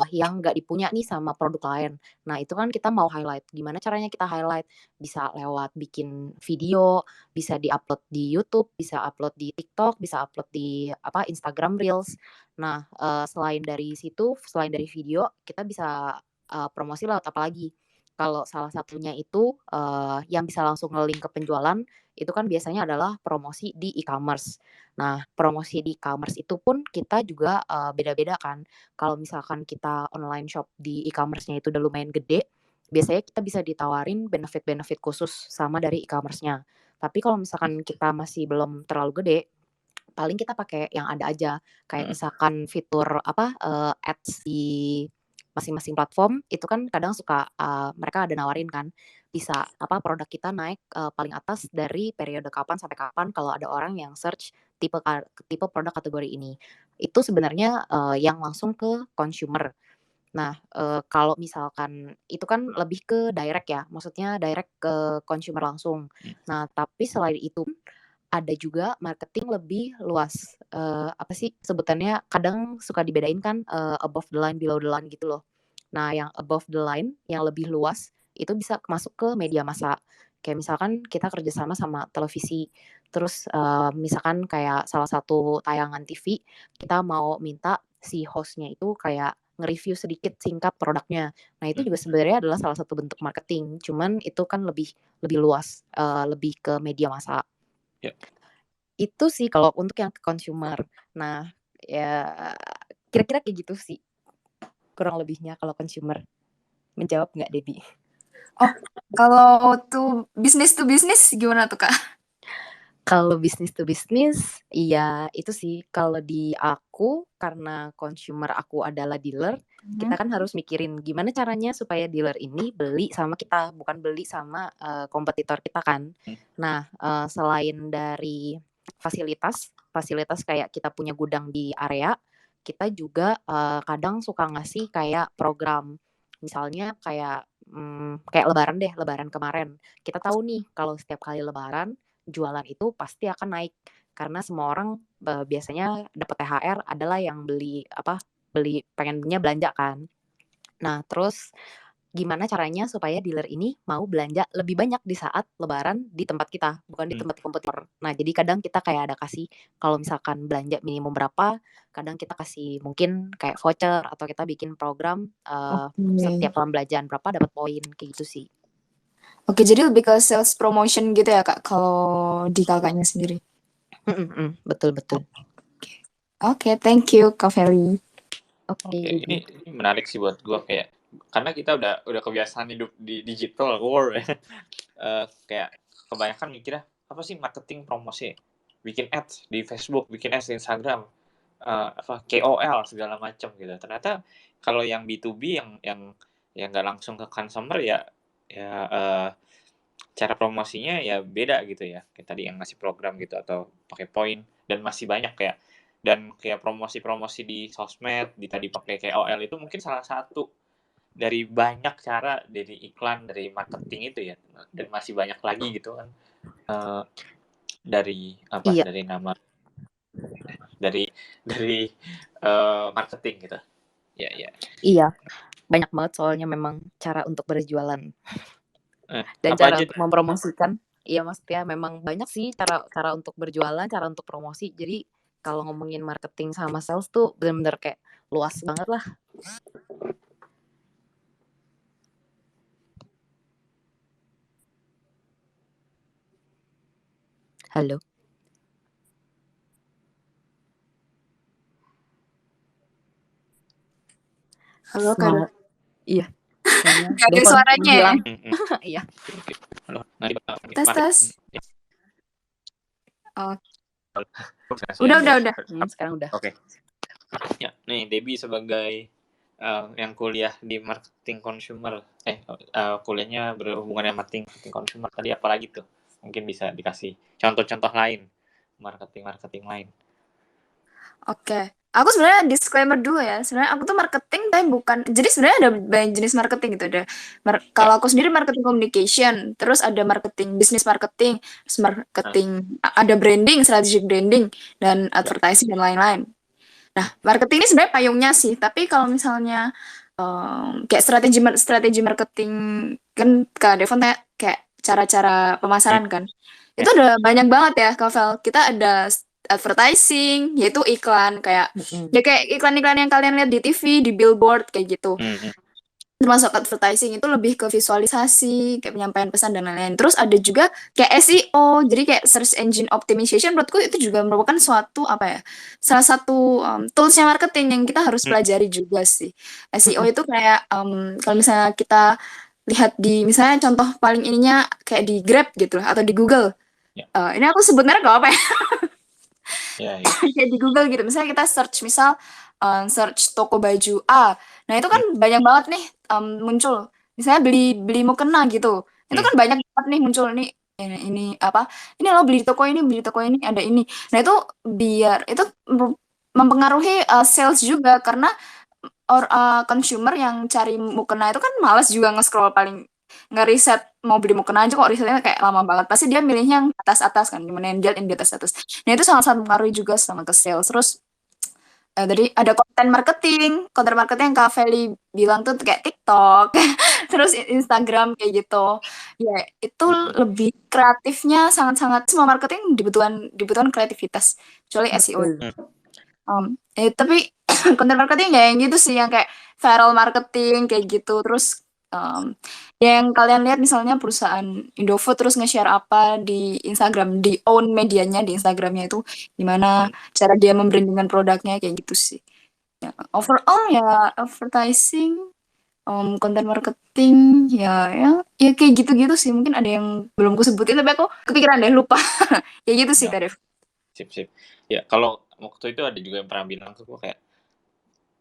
yang nggak dipunya nih sama produk lain. Nah, itu kan kita mau highlight. Gimana caranya kita highlight? Bisa lewat bikin video, bisa di-upload di YouTube, bisa upload di TikTok, bisa upload di Instagram Reels. Nah, selain dari situ, selain dari video, kita bisa, promosi lewat apa lagi? Kalau salah satunya itu, yang bisa langsung nge-link ke penjualan, itu kan biasanya adalah promosi di e-commerce. Nah, promosi di e-commerce itu pun kita juga, beda-beda kan. Kalau misalkan kita online shop di e-commerce-nya itu udah lumayan gede, biasanya kita bisa ditawarin benefit-benefit khusus sama dari e-commerce-nya. Tapi kalau misalkan kita masih belum terlalu gede, paling kita pakai yang ada aja. Kayak misalkan fitur apa, ads di masing-masing platform itu kan kadang suka, mereka ada nawarin kan, bisa apa, produk kita naik, paling atas dari periode kapan sampai kapan kalau ada orang yang search tipe produk kategori ini. Itu sebenarnya, yang langsung ke consumer. Nah, kalau misalkan itu kan lebih ke direct ya, maksudnya direct ke consumer langsung. Nah, tapi selain itu ada juga marketing lebih luas, apa sih sebutannya, kadang suka dibedain kan, above the line, below the line gitu loh. Nah, yang above the line, yang lebih luas, itu bisa masuk ke media massa. Kayak misalkan kita kerjasama sama televisi, terus, misalkan kayak salah satu tayangan TV, kita mau minta si host-nya itu kayak nge-review sedikit singkat produknya. Nah, itu juga sebenarnya adalah salah satu bentuk marketing, cuman itu kan lebih lebih luas, lebih ke media massa. Ya. Itu sih kalau untuk yang ke consumer. Nah, ya kira-kira kayak gitu sih, kurang lebihnya kalau consumer. Menjawab nggak, Debbie? Oh, kalau business to business gimana tuh, Kak? Kalau bisnis to bisnis, iya itu sih. Kalau di aku, karena consumer aku adalah dealer, kita kan harus mikirin gimana caranya supaya dealer ini beli sama kita, bukan beli sama, kompetitor kita kan. Nah, selain dari fasilitas kayak kita punya gudang di area, kita juga, kadang suka ngasih kayak program. Misalnya kayak, kayak lebaran deh, lebaran kemarin. Kita tahu nih kalau setiap kali lebaran, jualan itu pasti akan naik karena semua orang, biasanya dapat THR adalah yang pengennya belanja kan. Nah, terus gimana caranya supaya dealer ini mau belanja lebih banyak di saat lebaran di tempat kita, bukan di tempat kompetitor. Nah, jadi kadang kita kayak ada kasih kalau misalkan belanja minimum berapa, kadang kita kasih mungkin kayak voucher atau kita bikin program, setiap pembelanjaan berapa dapat poin, kayak gitu sih. Oke, jadi lebih ke sales promotion gitu ya, Kak, kalau di Kakaknya sendiri? Betul betul. Oke, thank you, Kak Feli. Oke, ini menarik sih buat gue kayak karena kita udah kebiasaan hidup di digital world ya. Kayak kebanyakan mikirnya apa sih marketing promosi, bikin ads di Facebook, bikin ads di Instagram, KOL segala macam gitu. Ternyata kalau yang B2B yang nggak langsung ke consumer ya cara promosinya ya beda gitu ya. Kayak tadi yang ngasih program gitu atau pakai poin dan masih banyak kayak promosi-promosi di sosmed, tadi pakai KOL itu mungkin salah satu dari banyak cara dari iklan, dari marketing itu ya. Dan masih banyak lagi gitu kan. Dari nama dari marketing gitu. Ya. Iya. Banyak banget soalnya memang cara untuk berjualan. Dan cara untuk mempromosikan. Iya, maksudnya memang banyak sih cara untuk berjualan, cara untuk promosi. Jadi kalau ngomongin marketing sama sales tuh benar-benar kayak luas banget lah. Halo. Halo, Kak. Iya. Gak ada suaranya ya? Iya. Tes. Oh. Udah. Sekarang udah. Oke. Ya, nih Debbie sebagai yang kuliah di marketing consumer, kuliahnya berhubungan dengan marketing consumer tadi, apalagi tuh? Mungkin bisa dikasih contoh-contoh lain, marketing lain. Oke. Aku sebenarnya disclaimer dulu ya. Sebenarnya aku tuh marketing tapi bukan. Jadi sebenarnya ada banyak jenis marketing gitu. Kalau aku sendiri marketing communication, terus ada marketing business marketing, terus marketing ada branding, strategic branding dan advertising dan lain-lain. Nah, marketing ini sebenarnya payungnya sih. Tapi kalau misalnya kayak strategi marketing kan Kak Devon kayak cara-cara pemasaran kan. Itu udah banyak banget ya, Kak Vel. Kita ada advertising, yaitu iklan kayak ya kayak iklan-iklan yang kalian lihat di TV, di billboard kayak gitu. termasuk advertising itu lebih ke visualisasi, kayak penyampaian pesan dan lain-lain. Terus ada juga kayak SEO, jadi kayak search engine optimization menurutku itu juga merupakan suatu salah satu toolsnya marketing yang kita harus pelajari juga sih. SEO itu kayak kalau misalnya kita lihat di misalnya contoh paling ininya kayak di Grab gitu lah, atau di Google. Ini aku sebut merek gak apa ya? Kayak di Google gitu, misalnya kita search search toko baju A. Nah, itu kan banyak banget nih muncul. Misalnya beli mukena gitu. Itu kan banyak banget nih muncul ini ini lo beli di toko ini ada ini. Nah, itu biar itu mempengaruhi sales juga karena consumer yang cari mukena itu kan malas juga nge-scroll paling ngeriset mau beli mukena aja kok risetnya kayak lama banget. Pasti dia milihnya yang atas-atas kan, gimana yang di atas-atas. Nah, itu sangat-sangat mempengaruhi juga sama ke sales. Terus tadi ada konten marketing yang Kak Feli bilang tuh kayak TikTok, terus Instagram kayak gitu. Ya, itu lebih kreatifnya sangat-sangat semua marketing dibutuhkan kreativitas, kecuali SEO. Tapi konten marketing ya yang gitu sih, yang kayak viral marketing kayak gitu. Terus yang kalian lihat misalnya perusahaan Indofood terus nge-share apa di Instagram, di own medianya di Instagramnya itu gimana cara dia membrandingkan produknya kayak gitu sih. Ya, overall ya advertising, konten marketing ya kayak gitu-gitu sih. Mungkin ada yang belum aku sebutin tapi aku kepikiran deh lupa. Kayak gitu sih Kak Dev. Sip. Ya kalau waktu itu ada juga yang pernah bilang tuh kayak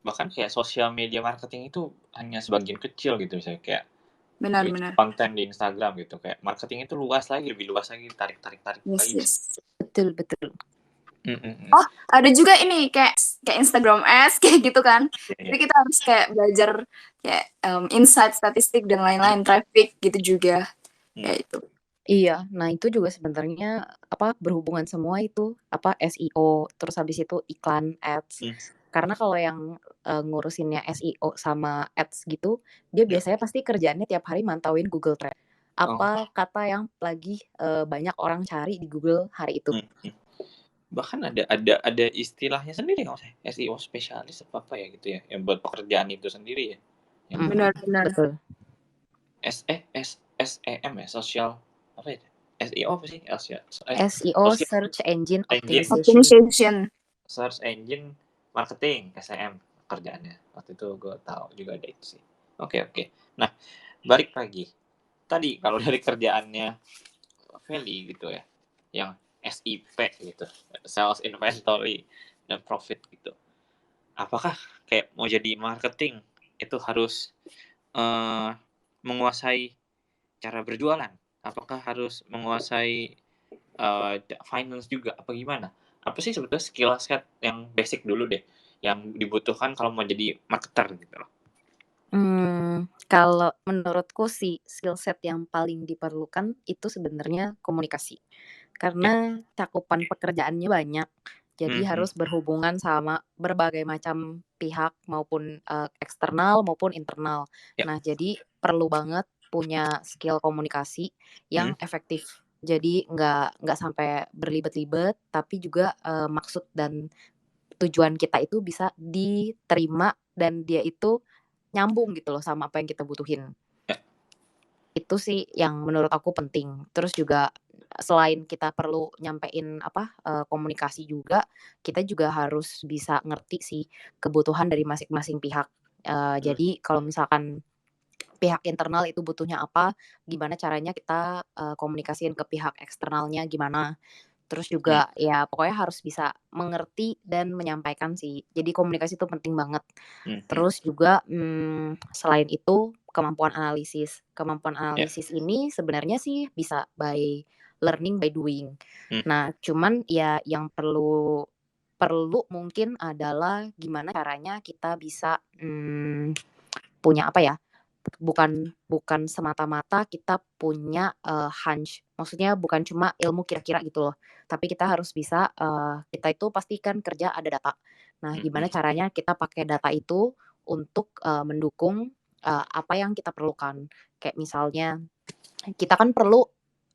bahkan kayak sosial media marketing itu hanya sebagian kecil gitu, misalnya kayak benar konten di Instagram gitu, kayak marketing itu lebih luas lagi, tarik lagi. Yes. Betul. Oh, ada juga ini kayak Instagram Ads kayak gitu kan. Jadi kita harus kayak belajar kayak insight, statistik dan lain-lain, traffic gitu juga. Kayak itu. Iya, nah itu juga sebenarnya berhubungan semua itu SEO, terus habis itu iklan ads. Karena kalau yang ngurusinnya SEO sama ads gitu, dia biasanya pasti kerjaannya tiap hari mantauin Google Trend. Apa kata yang lagi banyak orang cari di Google hari itu. Bahkan ada istilahnya sendiri nggak sih, SEO spesialis apa ya gitu ya, yang buat pekerjaan itu sendiri ya. Benar. Betul. SEM ya, sosial apa ya? SEO apa sih? SEO search engine optimization. Search engine marketing, SEM kerjaannya. Waktu itu gue tahu juga ada itu sih. Oke. Nah, balik lagi. Tadi kalau dari kerjaannya Feli gitu ya, yang SIP gitu, sales inventory dan profit gitu. Apakah kayak mau jadi marketing itu harus menguasai cara berjualan? Apakah harus menguasai finance juga apa gimana? Apa sih sebetulnya skill set yang basic dulu deh yang dibutuhkan kalau mau jadi marketer gitu loh? Kalau menurutku sih skill set yang paling diperlukan itu sebenarnya komunikasi. Karena cakupan pekerjaannya banyak. Jadi harus berhubungan sama berbagai macam pihak maupun eksternal maupun internal. Nah, jadi perlu banget punya skill komunikasi yang efektif. Jadi nggak sampai berlibet-libet, tapi juga maksud dan tujuan kita itu bisa diterima dan dia itu nyambung gitu loh sama apa yang kita butuhin. Itu sih yang menurut aku penting. Terus juga selain kita perlu nyampein komunikasi juga, kita juga harus bisa ngerti sih kebutuhan dari masing-masing pihak. Jadi kalau misalkan pihak internal itu butuhnya apa, gimana caranya kita komunikasiin ke pihak eksternalnya gimana. Terus juga ya pokoknya harus bisa mengerti dan menyampaikan sih. Jadi komunikasi itu penting banget. Terus juga selain itu kemampuan analisis. Kemampuan analisis ini sebenarnya sih bisa by learning by doing. Nah, cuman ya yang perlu mungkin adalah gimana caranya kita bisa punya bukan semata-mata kita punya hunch. Maksudnya bukan cuma ilmu kira-kira gitu loh. Tapi kita harus bisa kita itu pastikan kerja ada data. Nah, gimana caranya kita pakai data itu untuk mendukung apa yang kita perlukan. Kayak misalnya kita kan perlu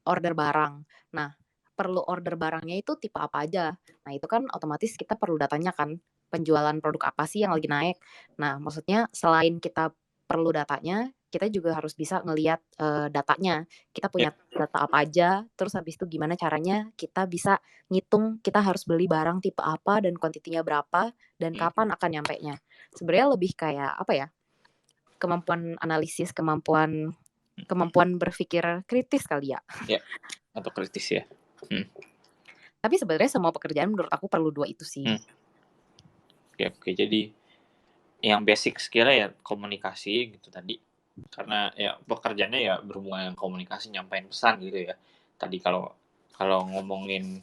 order barang. Nah, perlu order barangnya itu tipe apa aja. Nah, itu kan otomatis kita perlu datanya kan. Penjualan produk apa sih yang lagi naik. Nah, maksudnya selain kita perlu datanya, kita juga harus bisa ngelihat, datanya. Kita punya data apa aja, terus habis itu gimana caranya kita bisa ngitung kita harus beli barang tipe apa dan kuantitinya berapa dan kapan akan nyampenya. Sebenarnya lebih kayak apa ya, kemampuan analisis, kemampuan berpikir kritis kali ya. Ya, atau kritis ya. Tapi sebenarnya semua pekerjaan menurut aku perlu 2 itu sih. Oke. Jadi yang basic skill ya komunikasi gitu tadi. Karena ya pekerjaannya ya berhubungan dengan komunikasi, nyampein pesan gitu ya. Tadi kalau ngomongin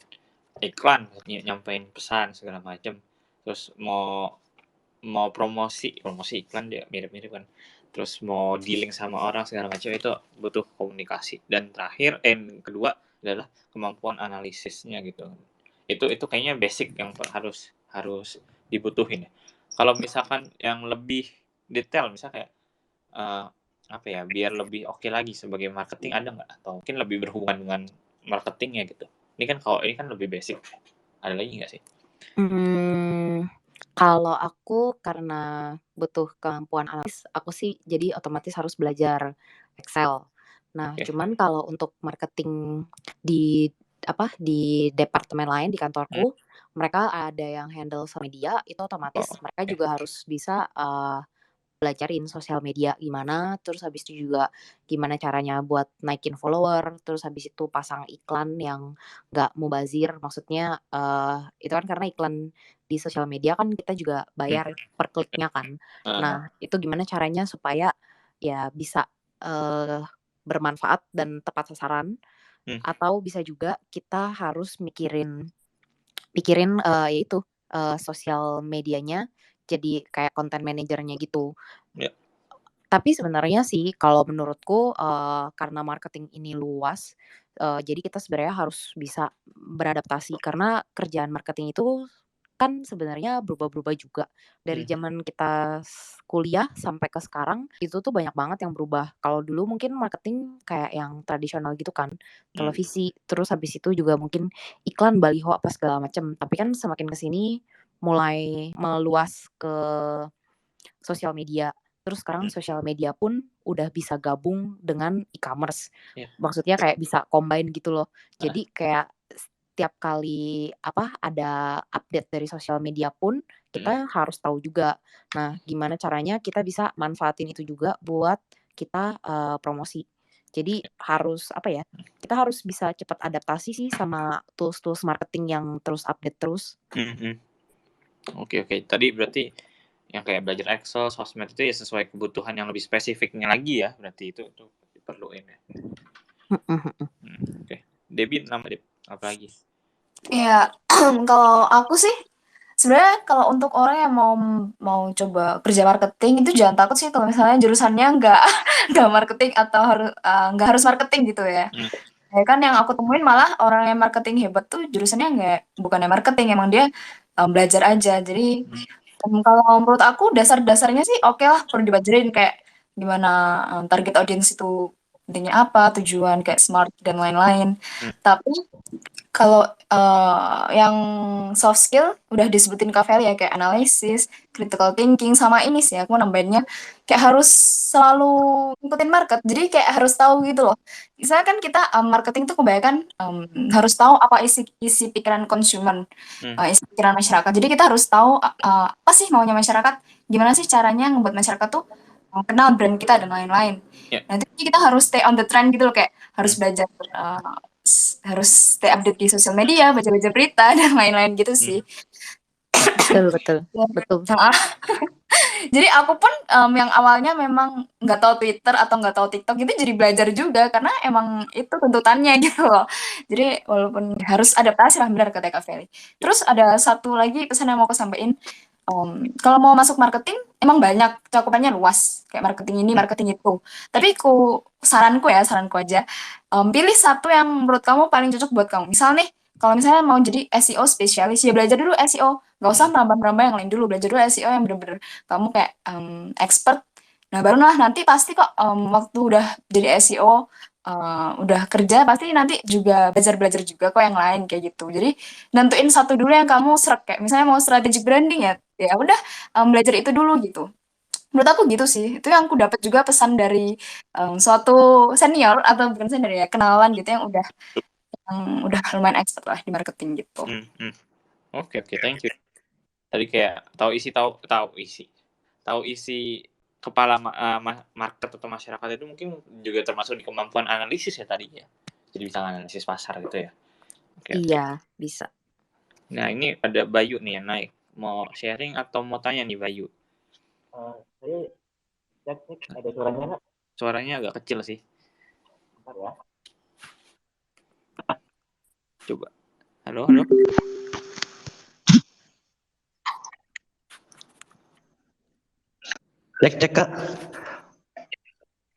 iklan, nyampein pesan segala macam. Terus mau promosi iklan dia mirip-mirip kan. Terus mau dealing sama orang segala macam itu butuh komunikasi. Dan terakhir yang kedua adalah kemampuan analisisnya gitu. Itu kayaknya basic yang harus dibutuhin ya. Kalau misalkan yang lebih detail misalnya kayak apa ya, biar lebih oke lagi sebagai marketing ada nggak? Atau mungkin lebih berhubungan dengan marketingnya gitu. Ini kan lebih basic. Ada lagi nggak sih? Kalau aku karena butuh kemampuan analis, aku sih jadi otomatis harus belajar Excel. Nah, cuman kalau untuk marketing di departemen lain di kantorku, mereka ada yang handle sosial media, itu otomatis mereka juga harus bisa belajarin sosial media gimana, terus habis itu juga gimana caranya buat naikin follower, terus habis itu pasang iklan yang nggak mubazir, maksudnya itu kan karena iklan di sosial media kan kita juga bayar per kliknya kan. Nah, itu gimana caranya supaya ya bisa bermanfaat dan tepat sasaran, atau bisa juga kita harus mikirin yaitu sosial medianya jadi kayak content manajernya gitu. Tapi sebenarnya sih kalau menurutku karena marketing ini luas, jadi kita sebenarnya harus bisa beradaptasi karena kerjaan marketing itu kan sebenarnya berubah-berubah juga. Dari zaman kita kuliah sampai ke sekarang, itu tuh banyak banget yang berubah. Kalau dulu mungkin marketing kayak yang tradisional gitu kan, televisi, terus habis itu juga mungkin iklan, baliho, apa segala macam. Tapi kan semakin ke sini mulai meluas ke sosial media. Terus sekarang sosial media pun udah bisa gabung dengan e-commerce. Maksudnya kayak bisa combine gitu loh. Jadi kayak setiap kali ada update dari sosial media pun kita harus tahu juga. Nah, gimana caranya kita bisa manfaatin itu juga buat kita promosi. Jadi harus kita harus bisa cepat adaptasi sih sama tools-tools marketing yang terus update terus. Oke. Tadi berarti yang kayak belajar Excel, sosmed itu ya sesuai kebutuhan yang lebih spesifiknya lagi ya. Berarti itu diperluin ya. Oke. Debbie, apa lagi? Ya, kalau aku sih sebenarnya kalau untuk orang yang mau coba kerja marketing itu jangan takut sih kalau misalnya jurusannya nggak marketing atau nggak harus marketing gitu ya. Ya kan yang aku temuin malah orang yang marketing hebat tuh jurusannya bukannya marketing, emang dia belajar aja. Jadi kalau menurut aku dasar-dasarnya sih oke lah perlu dipelajarin kayak gimana target audience itu intinya apa, tujuan kayak SMART dan lain-lain. Tapi kalau yang soft skill udah disebutin Kak Feli ya, kayak analisis, critical thinking, sama ini sih aku nambahinnya kayak harus selalu ngikutin market. Jadi kayak harus tahu gitu loh. Misalnya kan kita marketing tuh kebanyakan harus tahu apa isi pikiran konsumen, isi pikiran masyarakat. Jadi kita harus tahu apa sih maunya masyarakat, gimana sih caranya ngebuat masyarakat tuh kenal brand kita dan lain-lain. Nanti kita harus stay on the trend gitu loh, kayak harus belajar harus stay update di sosial media, baca-baca berita dan lain-lain gitu sih. Betul. Jadi aku pun yang awalnya memang nggak tahu Twitter atau nggak tahu TikTok itu jadi belajar juga karena emang itu tuntutannya gitu loh. Jadi walaupun harus adaptasi lah, benar kata Kak Feli. Terus ada satu lagi pesan yang mau aku sampaikan. Kalau mau masuk marketing emang banyak, cakupannya luas kayak marketing ini, marketing itu. Tapi saranku aja, pilih satu yang menurut kamu paling cocok buat kamu. Misal nih, kalau misalnya mau jadi SEO spesialis, ya belajar dulu SEO. Nggak usah merambah-merambah yang lain dulu. Belajar dulu SEO yang bener-bener kamu kayak expert. Nah, barulah nanti pasti kok waktu udah jadi SEO, udah kerja, pasti nanti juga belajar juga kok yang lain kayak gitu. Jadi nentuin satu dulu yang kamu srek, kayak misalnya mau strategic branding ya udah belajar itu dulu gitu. Menurut aku gitu sih. Itu yang aku dapat juga pesan dari suatu senior atau bukan senior ya, kenalan gitu yang udah lumayan expert lah di marketing gitu. Oke, thank you. Tadi kayak tahu isi kepala market atau masyarakat itu mungkin juga termasuk di kemampuan analisis ya tadi ya. Jadi bisa analisis pasar gitu ya. Oke. Iya, bisa. Nah, ini ada Bayu nih yang naik. Mau sharing atau mau tanya nih Bayu? Saya cek ada suaranya nggak? Suaranya agak kecil sih. Bentar ya. Coba. Halo. Cek Kak.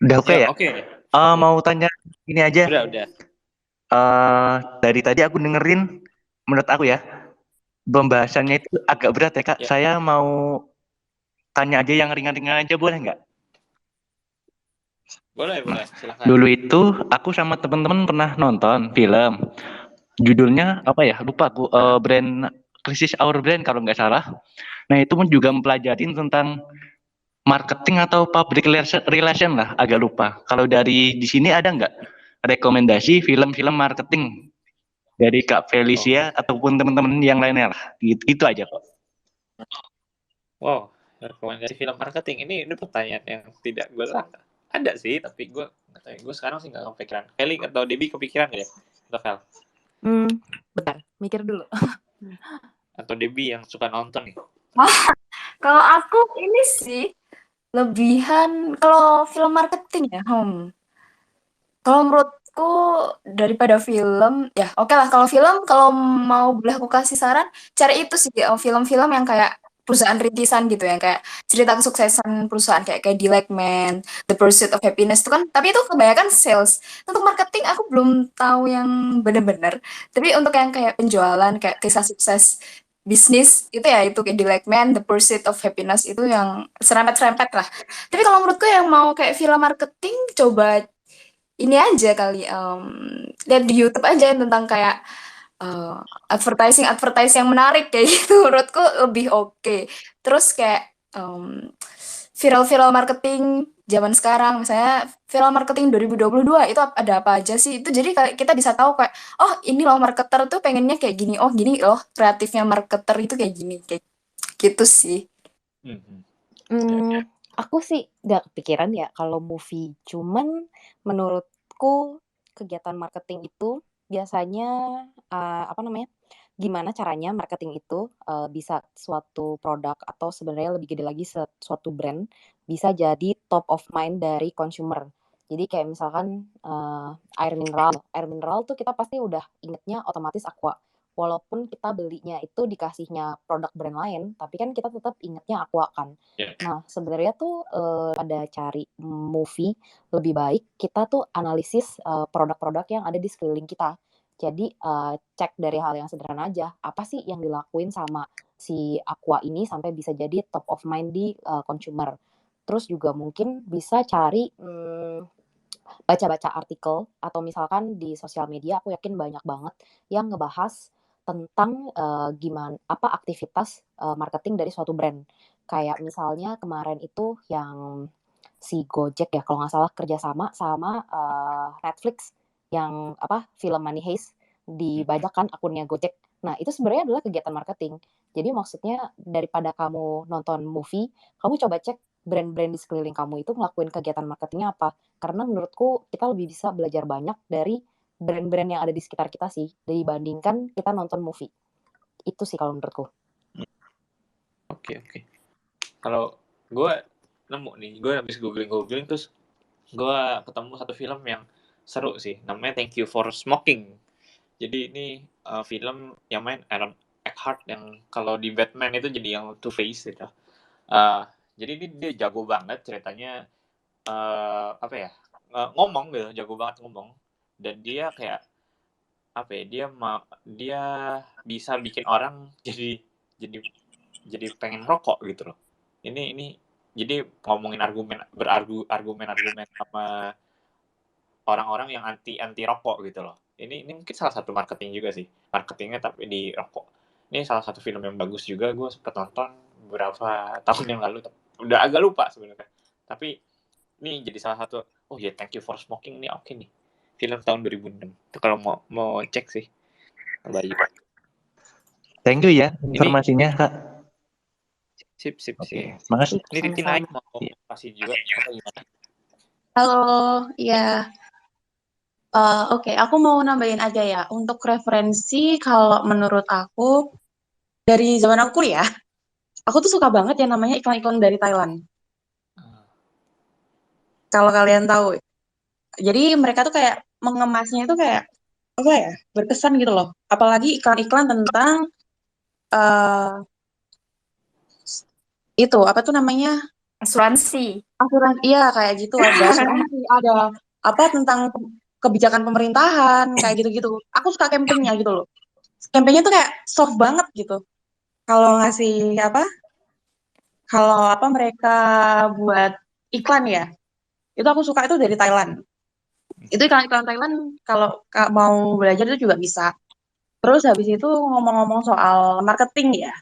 Udah oke ya? Oke. Mau tanya ini aja. Udah. Dari tadi aku dengerin, menurut aku ya, pembahasannya itu agak berat ya Kak. Ya. Saya mau tanya aja yang ringan-ringan aja, boleh nggak? Boleh, silakan. Dulu itu aku sama teman-teman pernah nonton film. Judulnya apa ya? Lupa aku. Brand Crisis Our Brand kalau nggak salah. Nah itu pun juga mempelajari tentang marketing atau public relation lah, agak lupa. Kalau dari di sini ada nggak rekomendasi film-film marketing dari Kak Felicia ataupun teman-teman yang lainnya lah? Itu aja kok. Wow, rekomendasi film marketing ini pertanyaan yang tidak gue sangka. Ada sih, tapi gue nggak tahu. Gue sekarang sih nggak kepikiran. Feli atau Debbie kepikiran nggak ya? Atau Fel? Bentar, mikir dulu. Atau Debbie yang suka nonton nih? Kalau aku ini sih lebihan kalau film marketing ya. Kalau menurutku daripada film, ya oke lah kalau film kalau mau boleh aku kasih saran, cari itu sih film-film yang kayak perusahaan rintisan gitu yang kayak cerita kesuksesan perusahaan kayak Cadillac Man, The Pursuit of Happiness itu kan, tapi itu kebanyakan sales. Untuk marketing aku belum tahu yang benar-benar. Tapi untuk yang kayak penjualan, kayak kisah sukses bisnis itu ya itu Cadillac Man, The Pursuit of Happiness itu yang serempet-serempet lah. Tapi kalau menurutku yang mau kayak film marketing coba ini aja kali lihat di YouTube aja yang tentang kayak advertising yang menarik kayak gitu menurutku lebih oke. Terus kayak viral marketing zaman sekarang misalnya viral marketing 2022 itu ada apa aja sih itu, jadi kita bisa tahu kayak oh ini loh marketer tuh pengennya kayak gini, oh gini loh kreatifnya marketer itu kayak gini, kayak gitu sih. Aku sih nggak kepikiran ya kalau movie. Cuman menurutku kegiatan marketing itu biasanya gimana caranya marketing itu bisa suatu produk atau sebenarnya lebih gede lagi suatu brand bisa jadi top of mind dari consumer. Jadi kayak misalkan air mineral tuh kita pasti udah ingetnya otomatis Aqua. Walaupun kita belinya itu dikasihnya produk brand lain, tapi kan kita tetap ingetnya Aqua kan. Nah, sebenarnya tuh pada cari movie lebih baik kita tuh analisis produk-produk yang ada di sekeliling kita. Jadi cek dari hal yang sederhana aja, apa sih yang dilakuin sama si Aqua ini sampai bisa jadi top of mind di consumer. Terus juga mungkin bisa cari baca-baca artikel atau misalkan di sosial media aku yakin banyak banget yang ngebahas tentang gimana apa aktivitas marketing dari suatu brand. Kayak misalnya kemarin itu yang si Gojek ya kalau nggak salah kerjasama sama Netflix yang film Money Heist dibajakan akunnya Gojek. Nah itu sebenarnya adalah kegiatan marketing. Jadi maksudnya daripada kamu nonton movie, kamu coba cek brand-brand di sekeliling kamu itu ngelakuin kegiatan marketingnya apa. Karena menurutku kita lebih bisa belajar banyak dari brand-brand yang ada di sekitar kita sih dibandingkan kita nonton movie. Itu sih kalau menurutku. Oke. Kalau gue nemu nih, gue habis googling terus gue ketemu satu film yang seru sih, namanya Thank You for Smoking. Jadi ini film yang main Aaron Eckhart yang kalau di Batman itu jadi yang Two Face gitu. Jadi ini dia jago banget ceritanya, ngomong gitu, jago banget ngomong. Dan dia kayak dia bisa bikin orang jadi pengen rokok gitu loh. Ini jadi ngomongin argumen sama orang-orang yang anti rokok gitu loh. Ini mungkin salah satu marketing juga sih. Marketingnya tapi di rokok. Ini salah satu film yang bagus juga. Gue sempat nonton beberapa tahun yang lalu. udah agak lupa sebenarnya. Tapi ini jadi salah satu, oh ya, Thank You for Smoking nih oke nih. Film tahun 2006. Itu kalau mau cek sih. Bayu. Thank you ya Ini informasinya, Kak. sip. Oke, semangat. Ini Titina Sama-sama. mau kasih juga apa gimana? Halo, ya. Oke, aku mau nambahin aja ya. Untuk referensi, kalau menurut aku, dari zaman aku kuliah, aku tuh suka banget yang namanya iklan-iklan dari Thailand. Kalau kalian tahu. Jadi mereka tuh kayak mengemasnya itu kayak, apa ya, berkesan gitu loh. Apalagi iklan-iklan tentang, itu, apa tuh namanya, Asuransi. asuransi, iya kayak gitu. Ada asuransi, ada apa tentang kebijakan pemerintahan, kayak gitu-gitu. Aku suka campaign-nya gitu loh. Campaign-nya tuh kayak soft banget gitu. Kalau ngasih apa mereka buat iklan ya, itu aku suka itu dari Thailand. Itu iklan-iklan Thailand kalau mau belajar itu juga bisa. Terus habis itu ngomong-ngomong soal marketing ya,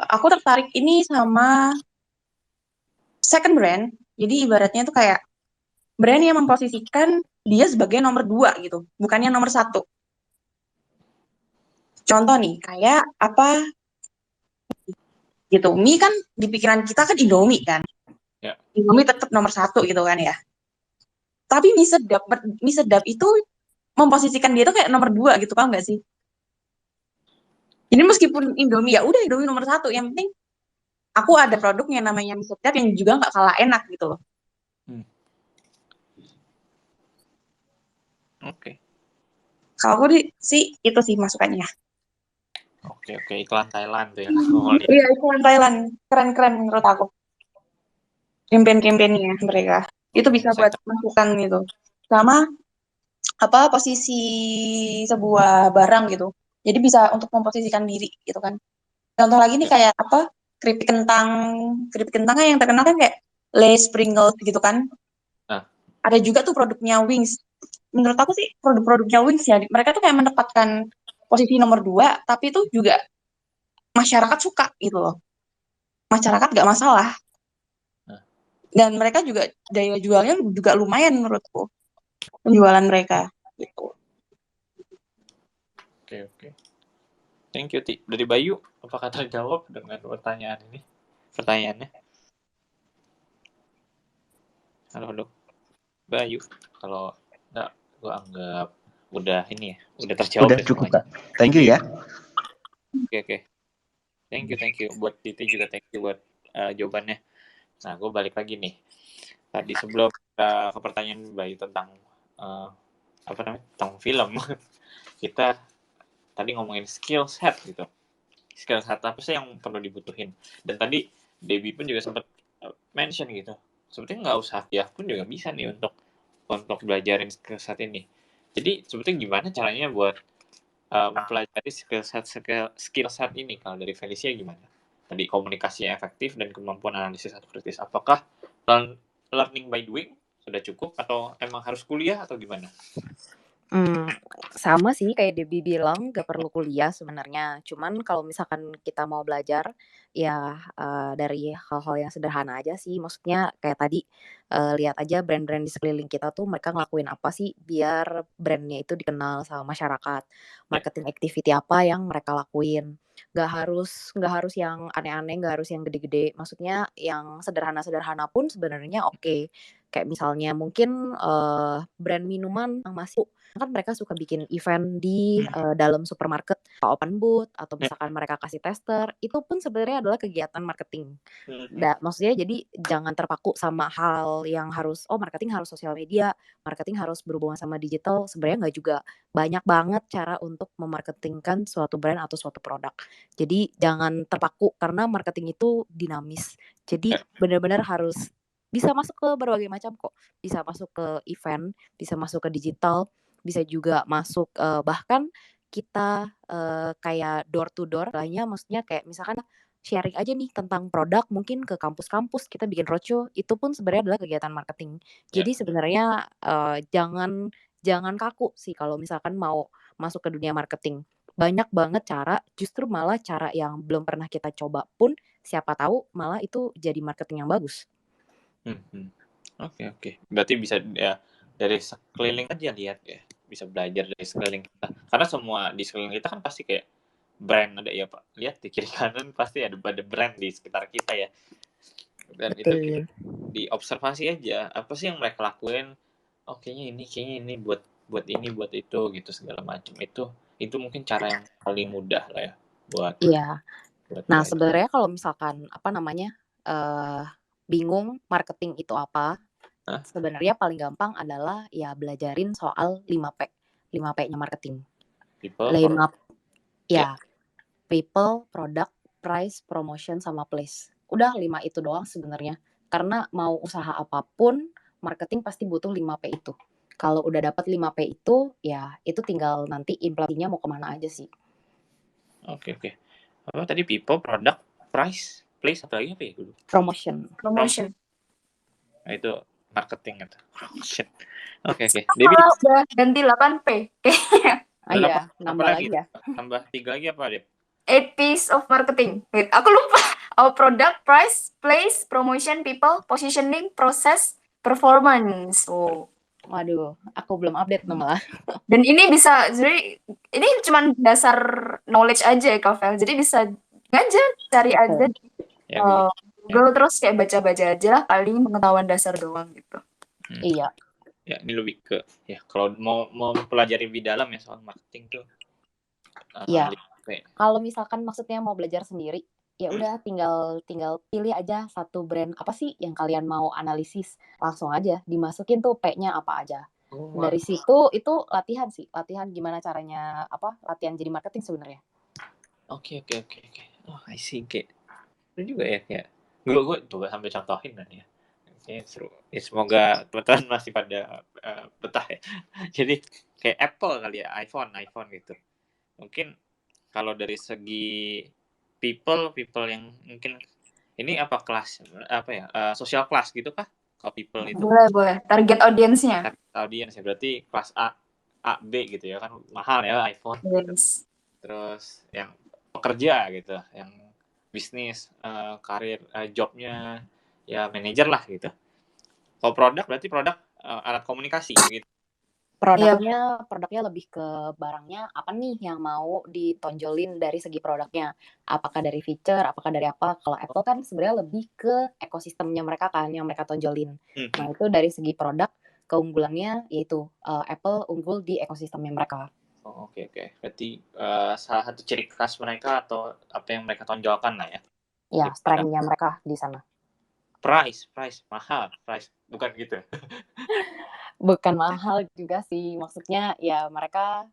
aku tertarik ini sama second brand. Jadi ibaratnya itu kayak brand yang memposisikan dia sebagai nomor 2 gitu, bukannya nomor 1. Contoh nih, kayak apa gitu. Mie kan di pikiran kita kan Indomie kan. Ya. Indomie tetap nomor 1 gitu kan ya. Tapi mie sedap itu memposisikan dia tuh kayak nomor 2 gitu, paham nggak sih? Jadi meskipun Indomie ya udah Indomie nomor 1, yang penting aku ada produk yang namanya mie sedap yang juga nggak kalah enak gitu loh. Oke. Kalau aku sih itu sih masukannya. Oke, iklan Thailand tuh ya. Iya, iklan Thailand keren menurut aku. Campaign-campaignnya mereka itu bisa buat masukan gitu. Sama apa posisi sebuah barang gitu. Jadi bisa untuk memposisikan diri gitu kan. Contoh lagi nih kayak apa? Keripik kentang yang terkenal kan kayak Lay's, Pringles gitu kan. Ada juga tuh produknya Wings. Menurut aku sih produk-produknya Wings ya, mereka tuh kayak menempatkan posisi nomor 2, tapi itu juga masyarakat suka gitu loh. Masyarakat gak masalah. Dan mereka juga daya jualnya juga lumayan menurutku. Penjualan mereka gitu. Oke. Thank you, Ti. Dari Bayu, apakah terjawab dengan pertanyaannya? Halo. Bayu, kalau enggak, gua anggap udah ini ya, udah terjawab. Udah cukup, Kak. Thank you ya. Oke. Thank you. Buat Titi juga thank you buat jawabannya. Nah, gue balik lagi nih. Tadi sebelum kita ke pertanyaan Bayu tentang tentang film, kita tadi ngomongin skill set gitu. Skill set apa sih yang perlu dibutuhin? Dan tadi Debbie pun juga sempat mention gitu. Sebetulnya nggak usah ya pun juga bisa nih untuk belajarin skill set ini. Jadi sebetulnya gimana caranya buat mempelajari skill set ini kalau dari Felicia gimana? Tadi komunikasi yang efektif dan kemampuan analisis atau kritis. Apakah learning by doing sudah cukup atau emang harus kuliah atau gimana? Sama sih kayak Debbie bilang gak perlu kuliah sebenarnya. Cuman kalau misalkan kita mau belajar ya dari hal-hal yang sederhana aja sih. Maksudnya kayak tadi lihat aja brand-brand di sekeliling kita tuh mereka ngelakuin apa sih biar brandnya itu dikenal sama masyarakat. Marketing activity apa yang mereka lakuin. Gak harus yang aneh-aneh, gak harus yang gede-gede. Maksudnya yang sederhana-sederhana pun sebenarnya oke. Kayak misalnya mungkin brand minuman yang masuk kan mereka suka bikin event di dalam supermarket, open booth atau misalkan mereka kasih tester, itu pun sebenarnya adalah kegiatan marketing. Maksudnya jadi jangan terpaku sama hal yang harus marketing harus sosial media, marketing harus berhubungan sama digital. Sebenarnya nggak juga, banyak banget cara untuk memarketingkan suatu brand atau suatu produk. Jadi jangan terpaku karena marketing itu dinamis. Jadi benar-benar harus bisa masuk ke berbagai macam kok. Bisa masuk ke event, bisa masuk ke digital, bisa juga masuk bahkan kita kayak door to door lainnya, maksudnya kayak misalkan sharing aja nih tentang produk mungkin ke kampus-kampus, kita bikin roadshow, itu pun sebenarnya adalah kegiatan marketing. Jadi sebenarnya jangan kaku sih kalau misalkan mau masuk ke dunia marketing. Banyak banget cara, justru malah cara yang belum pernah kita coba pun siapa tahu malah itu jadi marketing yang bagus. Oke. Berarti bisa ya dari sekeliling aja lihat ya, bisa belajar dari sekeliling kita. Karena semua di sekeliling kita kan pasti kayak brand ada ya Pak. Lihat di kiri kanan pasti ada brand di sekitar kita ya. Dan itu Betul. diobservasi aja apa sih yang mereka lakuin. Oh kayaknya ini buat ini buat itu gitu segala macam. Itu mungkin cara yang paling mudah lah ya buat Iya. Nah, belajar. sebenarnya kalau misalkan bingung marketing itu apa, Hah? sebenarnya paling gampang adalah ya belajarin soal 5P. 5P-nya marketing. People, 5 ya, people, product, price, promotion sama place. Udah 5 itu doang sebenarnya. Karena mau usaha apapun, marketing pasti butuh 5P itu. Kalau udah dapat 5P itu, ya itu tinggal nanti implementasinya mau kemana aja sih. Oke. Apa tadi people, product, price, place, apa lagi apa ya dulu? Promotion. Nah, itu marketing itu. Promotion. Oke. Debbie udah ganti 8P kayaknya. Iya, nambah lagi ya. Tambah 3 lagi apa, Dep? 8 piece of marketing. Wait, aku lupa. Our product, price, place, promotion, people, positioning, process, performance. Oh. Waduh, aku belum update malah. Dan ini bisa, jadi ini cuma dasar knowledge aja ya Kak Vel. Jadi bisa aja cari aja Ya, Google terus kayak baca-baca aja lah, paling pengetahuan dasar doang gitu. Iya. Ya, ini lebih ke ya kalau mau mempelajari lebih dalam ya soal marketing tuh. Iya. Kalau misalkan maksudnya mau belajar sendiri, ya udah tinggal pilih aja satu brand apa sih yang kalian mau analisis, langsung aja dimasukin tuh P-nya apa aja. Dari situ itu latihan gimana caranya latihan jadi marketing sebenarnya. Oke. Oh, I see. Itu juga ya. Gue coba sampai contohin kan ya. Kayaknya seru. Ya, semoga teman-teman masih pada betah ya. Jadi kayak Apple kali ya, iPhone gitu. Mungkin kalau dari segi people yang mungkin ini apa kelas social class gitu kah? Kalau people itu. Boleh. Target audience-nya. Audience ya berarti kelas A, B gitu ya kan mahal ya iPhone. Yes. Terus yang pekerja gitu, yang bisnis, karir, jobnya ya manajer lah gitu. Kalau produk berarti produk alat komunikasi gitu. Produknya lebih ke barangnya apa nih yang mau ditonjolin dari segi produknya. Apakah dari feature, apakah dari apa. Kalau Apple kan sebenarnya lebih ke ekosistemnya mereka kan yang mereka tonjolin. Nah itu dari segi produk keunggulannya yaitu Apple unggul di ekosistemnya mereka. Oh, oke. Berarti salah satu ciri khas mereka atau apa yang mereka tonjolkan lah ya. Ya, strength-nya mereka di sana. Price, mahal, bukan gitu. Bukan mahal juga sih, maksudnya ya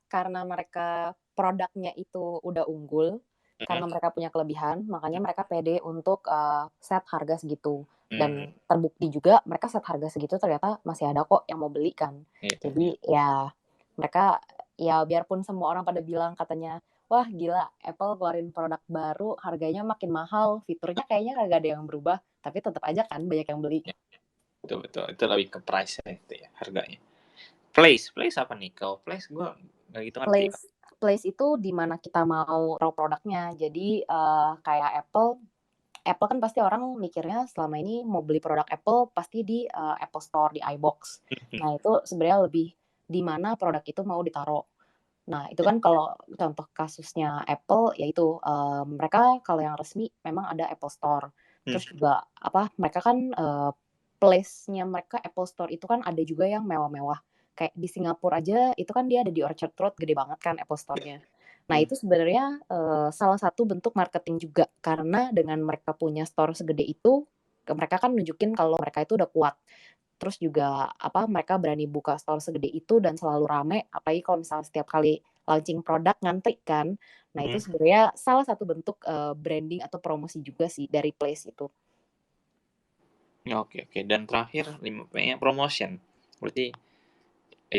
karena mereka produknya itu udah unggul, karena mereka punya kelebihan, makanya mereka pede untuk set harga segitu. Dan terbukti juga mereka set harga segitu ternyata masih ada kok yang mau beli kan. Jadi ya mereka ya biarpun semua orang pada bilang katanya, wah gila Apple keluarin produk baru harganya makin mahal, fiturnya kayaknya kagak ada yang berubah, tapi tetap aja kan banyak yang beli. Betul. Itu lebih ke price itu ya, harganya. Place apa nih? Kalau place gue nggak gitu ngerti. Place itu di mana kita mau taruh produknya. Jadi kayak Apple kan pasti orang mikirnya selama ini mau beli produk Apple pasti di Apple Store, di iBox. Nah itu sebenarnya lebih di mana produk itu mau ditaruh. Nah itu kan kalau contoh kasusnya Apple yaitu mereka kalau yang resmi memang ada Apple Store. Terus juga mereka kan place-nya mereka Apple Store itu kan ada juga yang mewah-mewah. Kayak di Singapura aja itu kan dia ada di Orchard Road, gede banget kan Apple Store-nya. Nah itu sebenarnya salah satu bentuk marketing juga karena dengan mereka punya store segede itu, mereka kan nunjukin kalau mereka itu udah kuat. Terus juga mereka berani buka store segede itu dan selalu rame, apalagi kalau misalnya setiap kali launching produk ngantri kan. Nah itu sebenarnya salah satu bentuk branding atau promosi juga sih dari place itu. Oke. Dan terakhir 5P-nya promotion. Berarti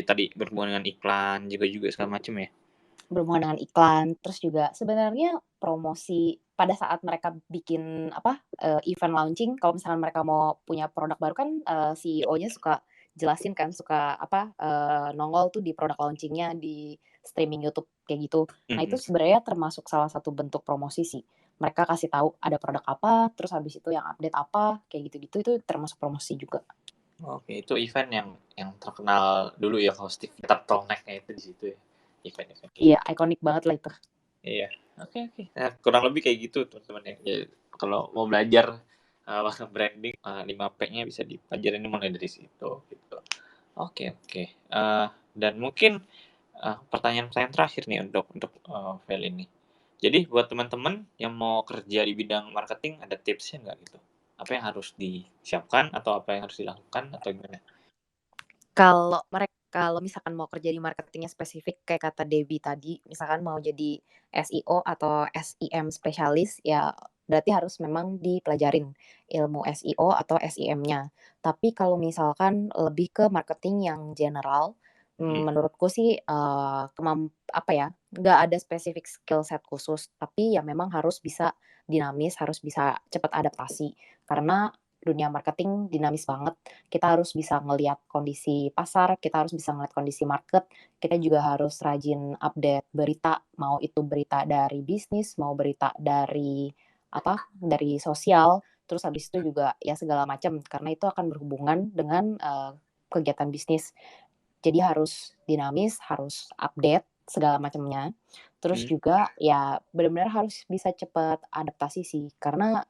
tadi berhubungan dengan iklan juga segala macam ya. Berhubungan dengan iklan, terus juga sebenarnya promosi pada saat mereka bikin event launching, kalau misalnya mereka mau punya produk baru kan CEO-nya suka jelasin kan, suka nongol tuh di produk launchingnya di streaming YouTube kayak gitu. Nah itu sebenarnya termasuk salah satu bentuk promosi sih. mereka kasih tahu ada produk apa, terus habis itu yang update apa, kayak gitu-gitu, itu termasuk promosi juga. Oke, itu event yang terkenal dulu ya, kalau Steve turtleneck-nya itu di situ ya, event-event kayak Iya, gitu. ikonik banget lah itu. Iya, oke. Nah, kurang lebih kayak gitu teman-teman ya. Ya, kalau mau belajar branding, 5P-nya bisa dipelajarin mulai dari situ gitu. Oke. Dan mungkin pertanyaan-pertanyaan terakhir nih untuk Vel ini. Jadi buat teman-teman yang mau kerja di bidang marketing, ada tipsnya nggak gitu? Apa yang harus disiapkan atau apa yang harus dilakukan atau gimana? Kalau misalkan mau kerja di marketingnya spesifik kayak kata Debbie tadi, misalkan mau jadi SEO atau SEM spesialis, ya berarti harus memang dipelajarin ilmu SEO atau SEM-nya. Tapi kalau misalkan lebih ke marketing yang general, menurutku sih nggak ada spesifik skill set khusus, tapi ya memang harus bisa dinamis, harus bisa cepat adaptasi. Karena dunia marketing dinamis banget. Kita harus bisa ngelihat kondisi pasar, kita harus bisa ngelihat kondisi market, kita juga harus rajin update berita, mau itu berita dari bisnis, mau berita dari sosial, terus habis itu juga ya segala macam, karena itu akan berhubungan dengan kegiatan bisnis. Jadi harus dinamis, harus update segala macamnya. Terus juga ya benar-benar harus bisa cepat adaptasi sih, karena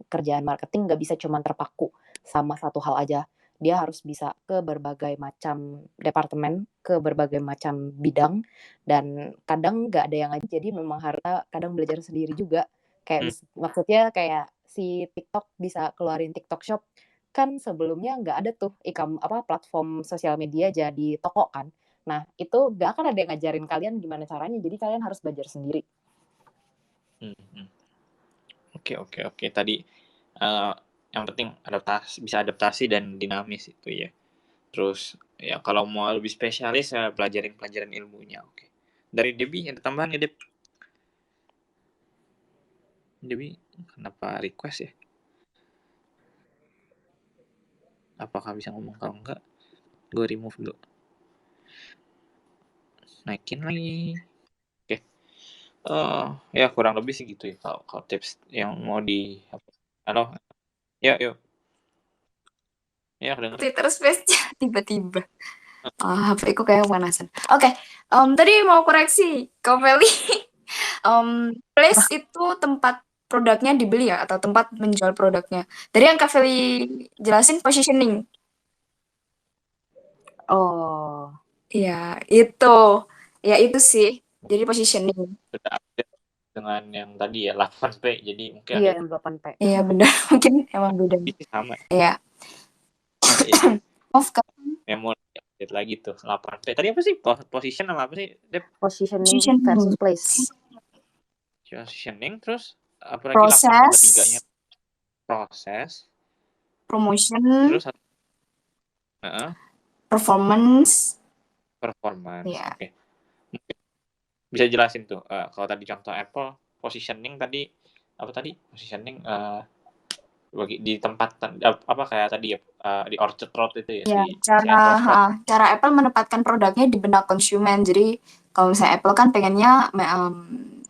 kerjaan marketing nggak bisa cuma terpaku sama satu hal aja. Dia harus bisa ke berbagai macam departemen, ke berbagai macam bidang, dan kadang nggak ada yang aja, jadi memang harus kadang belajar sendiri juga. Kayak maksudnya kayak si TikTok bisa keluarin TikTok Shop, kan sebelumnya nggak ada tuh platform sosial media jadi toko kan. Nah, itu nggak akan ada yang ngajarin kalian gimana caranya, jadi kalian harus belajar sendiri. Oke. Tadi yang penting bisa adaptasi dan dinamis itu ya. Terus ya kalau mau lebih spesialis ya pelajaran ilmunya. Oke. Dari Debbie ada tambahan ya, Deb? Debbie kenapa request ya? Apakah bisa ngomong? Kalau enggak, gue remove dulu. Naikin lagi. Oke. Ya kurang lebih sih gitu ya kalau tips yang mau di halo. Ya, yuk. Ya, kedengeran. Twitter Space-nya tiba-tiba. HP ku kayak pemanasan. Oke, tadi mau koreksi, Kak Feli. Place itu tempat produknya dibeli ya, atau tempat menjual produknya. Dari yang Kak Feli jelasin positioning. Oh. Iya, itu. Ya itu sih. Jadi positioning. Sudah update dengan yang tadi ya 8P, jadi mungkin Iya, yang 8P. Iya benar, mungkin emang beda. sama. Iya. Off kan. Memori update lagi tuh 8P. Tadi apa sih? Position apa sih? Positioning versus place. Positioning, terus apa lagi? Proses. 8 proses. Promotion. Terus performance. Yeah. Oke. Bisa jelasin tuh kalau tadi contoh Apple positioning tadi apa tadi? Positioning di tempat apa kayak tadi ya di Orchard Road itu ya, cara Apple menempatkan produknya di benak konsumen. Jadi kalau misalnya Apple kan pengennya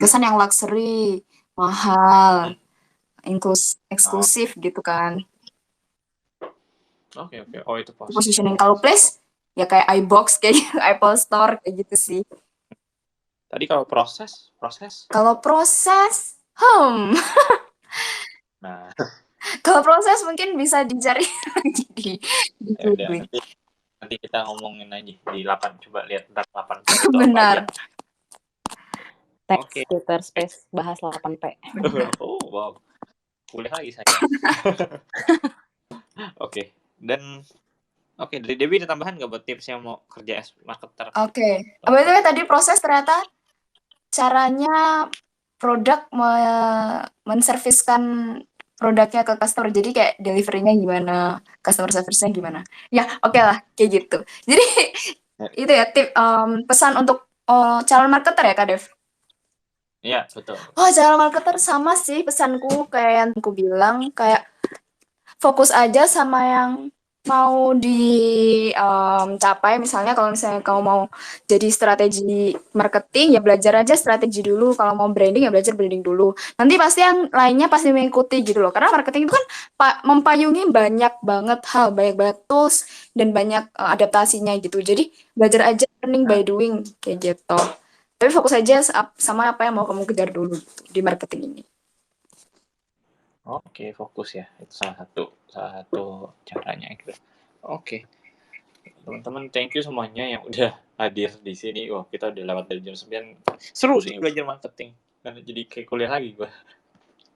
kesan yang luxury, mahal, eksklusif gitu kan. Oke. Oh, itu positioning. Kalau place ya kayak iBox kayak gitu, Apple Store kayak gitu sih. Tadi kalau proses? Kalau proses, nah. Kalau proses mungkin bisa dicari lagi di Google. Nanti kita ngomongin aja di 8, coba lihat ntar 8P itu benar. apa aja. Oke. Twitter Space bahas 8P. Oh, wow. Boleh lagi saya. Oke. Dan dari Debbie ada tambahan nggak buat tips yang mau kerja as marketer? Oke. Betul tadi proses ternyata caranya produk menserviskan produknya ke customer, jadi kayak delivery-nya gimana, customer service-nya gimana. Ya, oke lah, kayak gitu. Jadi itu ya tip pesan untuk calon marketer ya, Kak Dev? Iya, betul. Calon marketer sama sih pesanku kayak yang aku bilang, kayak fokus aja sama yang mau dicapai, misalnya kalau misalnya kamu mau jadi strategi marketing, ya belajar aja strategi dulu. Kalau mau branding, ya belajar branding dulu. Nanti pasti yang lainnya pasti mengikuti gitu loh. Karena marketing itu kan mempayungi banyak banget hal, banyak banget tools dan banyak adaptasinya gitu. Jadi belajar aja, learning by doing kayak gitu. Tapi fokus aja sama apa yang mau kamu kejar dulu gitu, di marketing ini. Oke, fokus ya. Itu salah satu caranya gitu. Oke. Teman-teman, thank you semuanya yang udah hadir di sini. Wah, kita udah lewat dari jam 9. Seru sih belajar marketing. Karena jadi kayak kuliah lagi gue.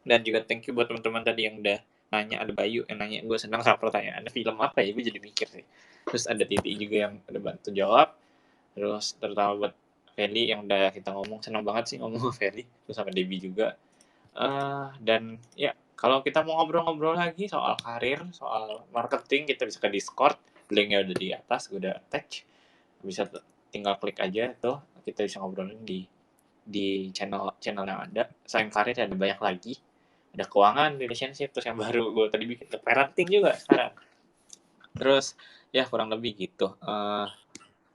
Dan juga thank you buat teman-teman tadi yang udah nanya. Ada Bayu yang nanya, gue senang sama pertanyaannya. Film apa ya? Gue jadi mikir sih. Terus ada Titi juga yang udah bantu jawab. Terus terutama buat Feli yang udah kita ngomong. Senang banget sih ngomong sama Feli. Terus sama Debbie juga. Dan ya, kalau kita mau ngobrol-ngobrol lagi soal karir, soal marketing, kita bisa ke Discord. Linknya udah di atas, gue udah attach. Bisa tinggal klik aja tuh, kita bisa ngobrolin di channel yang ada. Selain karir ada banyak lagi. Ada keuangan, relationship, terus yang baru gue tadi bikin parenting juga sekarang. Terus ya kurang lebih gitu.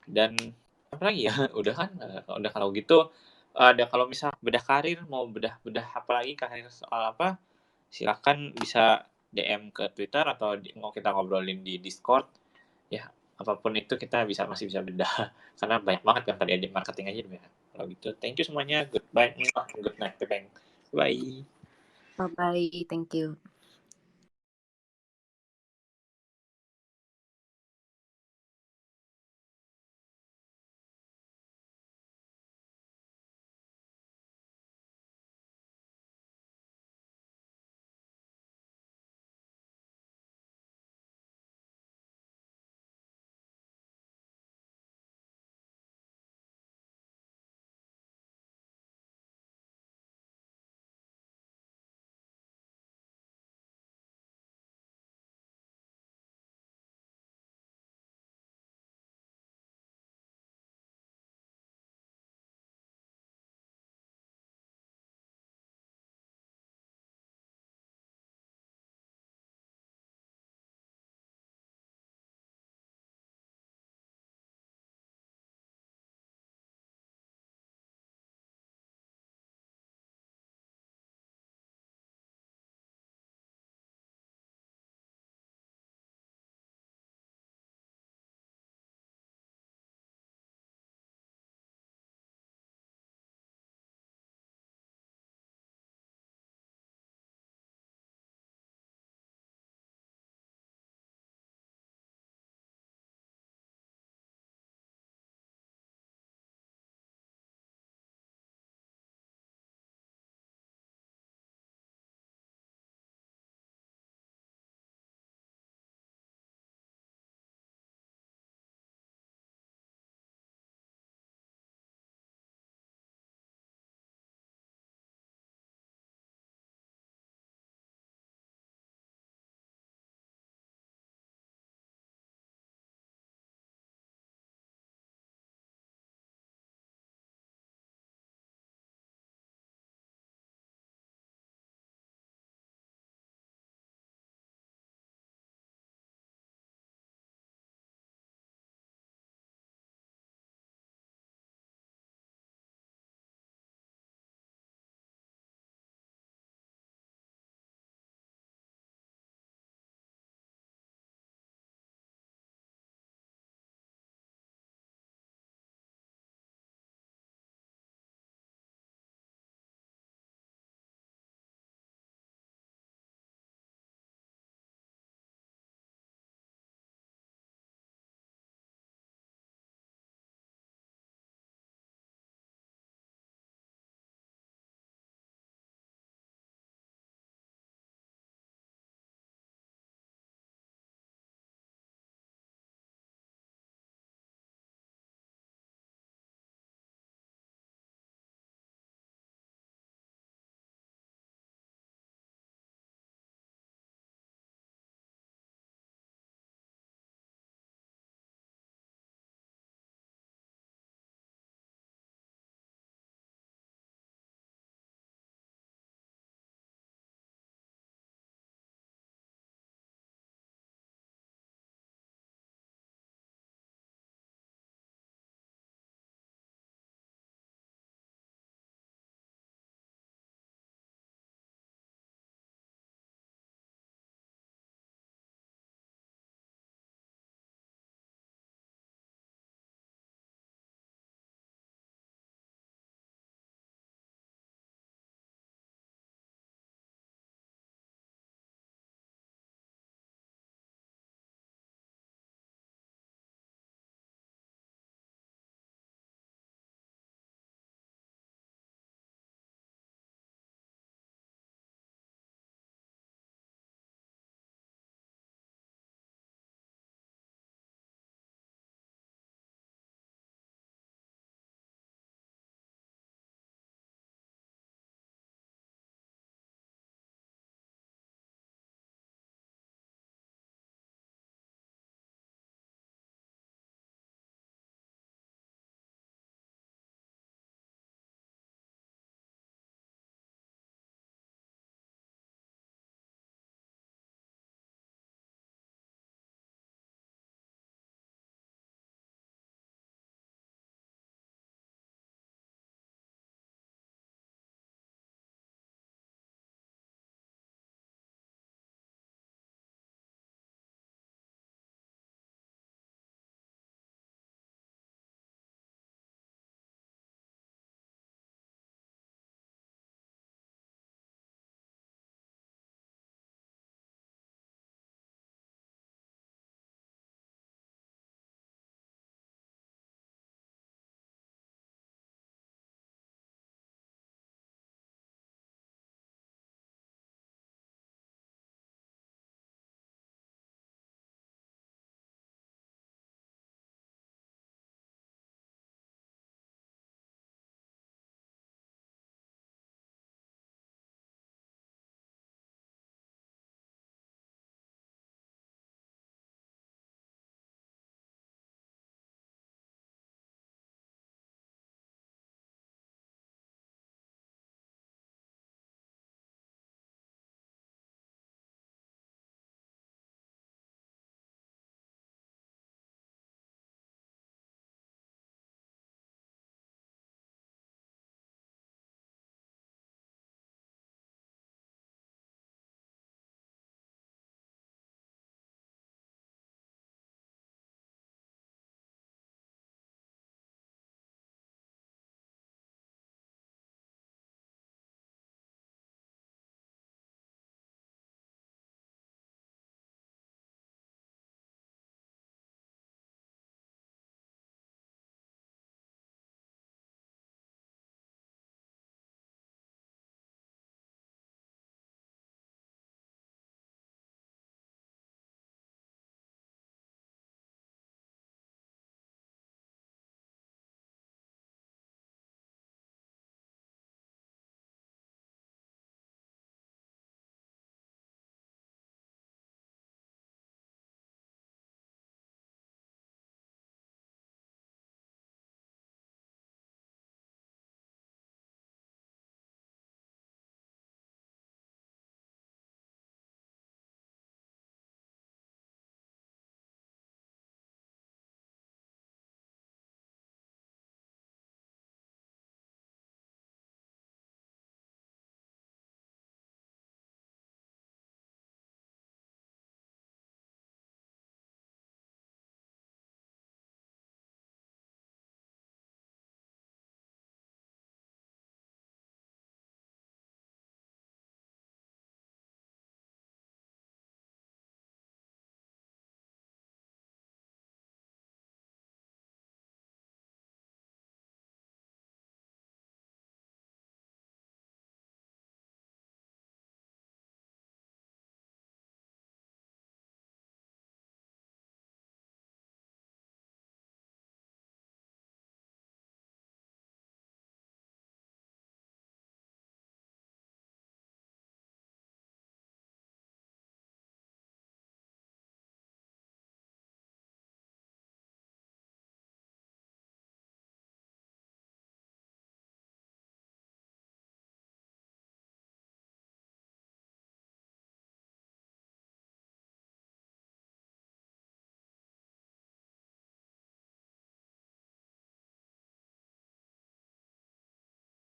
Dan apa lagi ya? Udah kan? Udah kalau gitu. Ada kalau misal bedah karir, mau bedah apa lagi karir soal apa? Silakan bisa DM ke Twitter atau mau kita ngobrolin di Discord. Ya, apapun itu kita masih bisa bedah. Karena banyak banget kan tadi aja marketing aja udah banyak. Kalau gitu, thank you semuanya. Goodbye. Good night. Bye. Bye-bye. Thank you.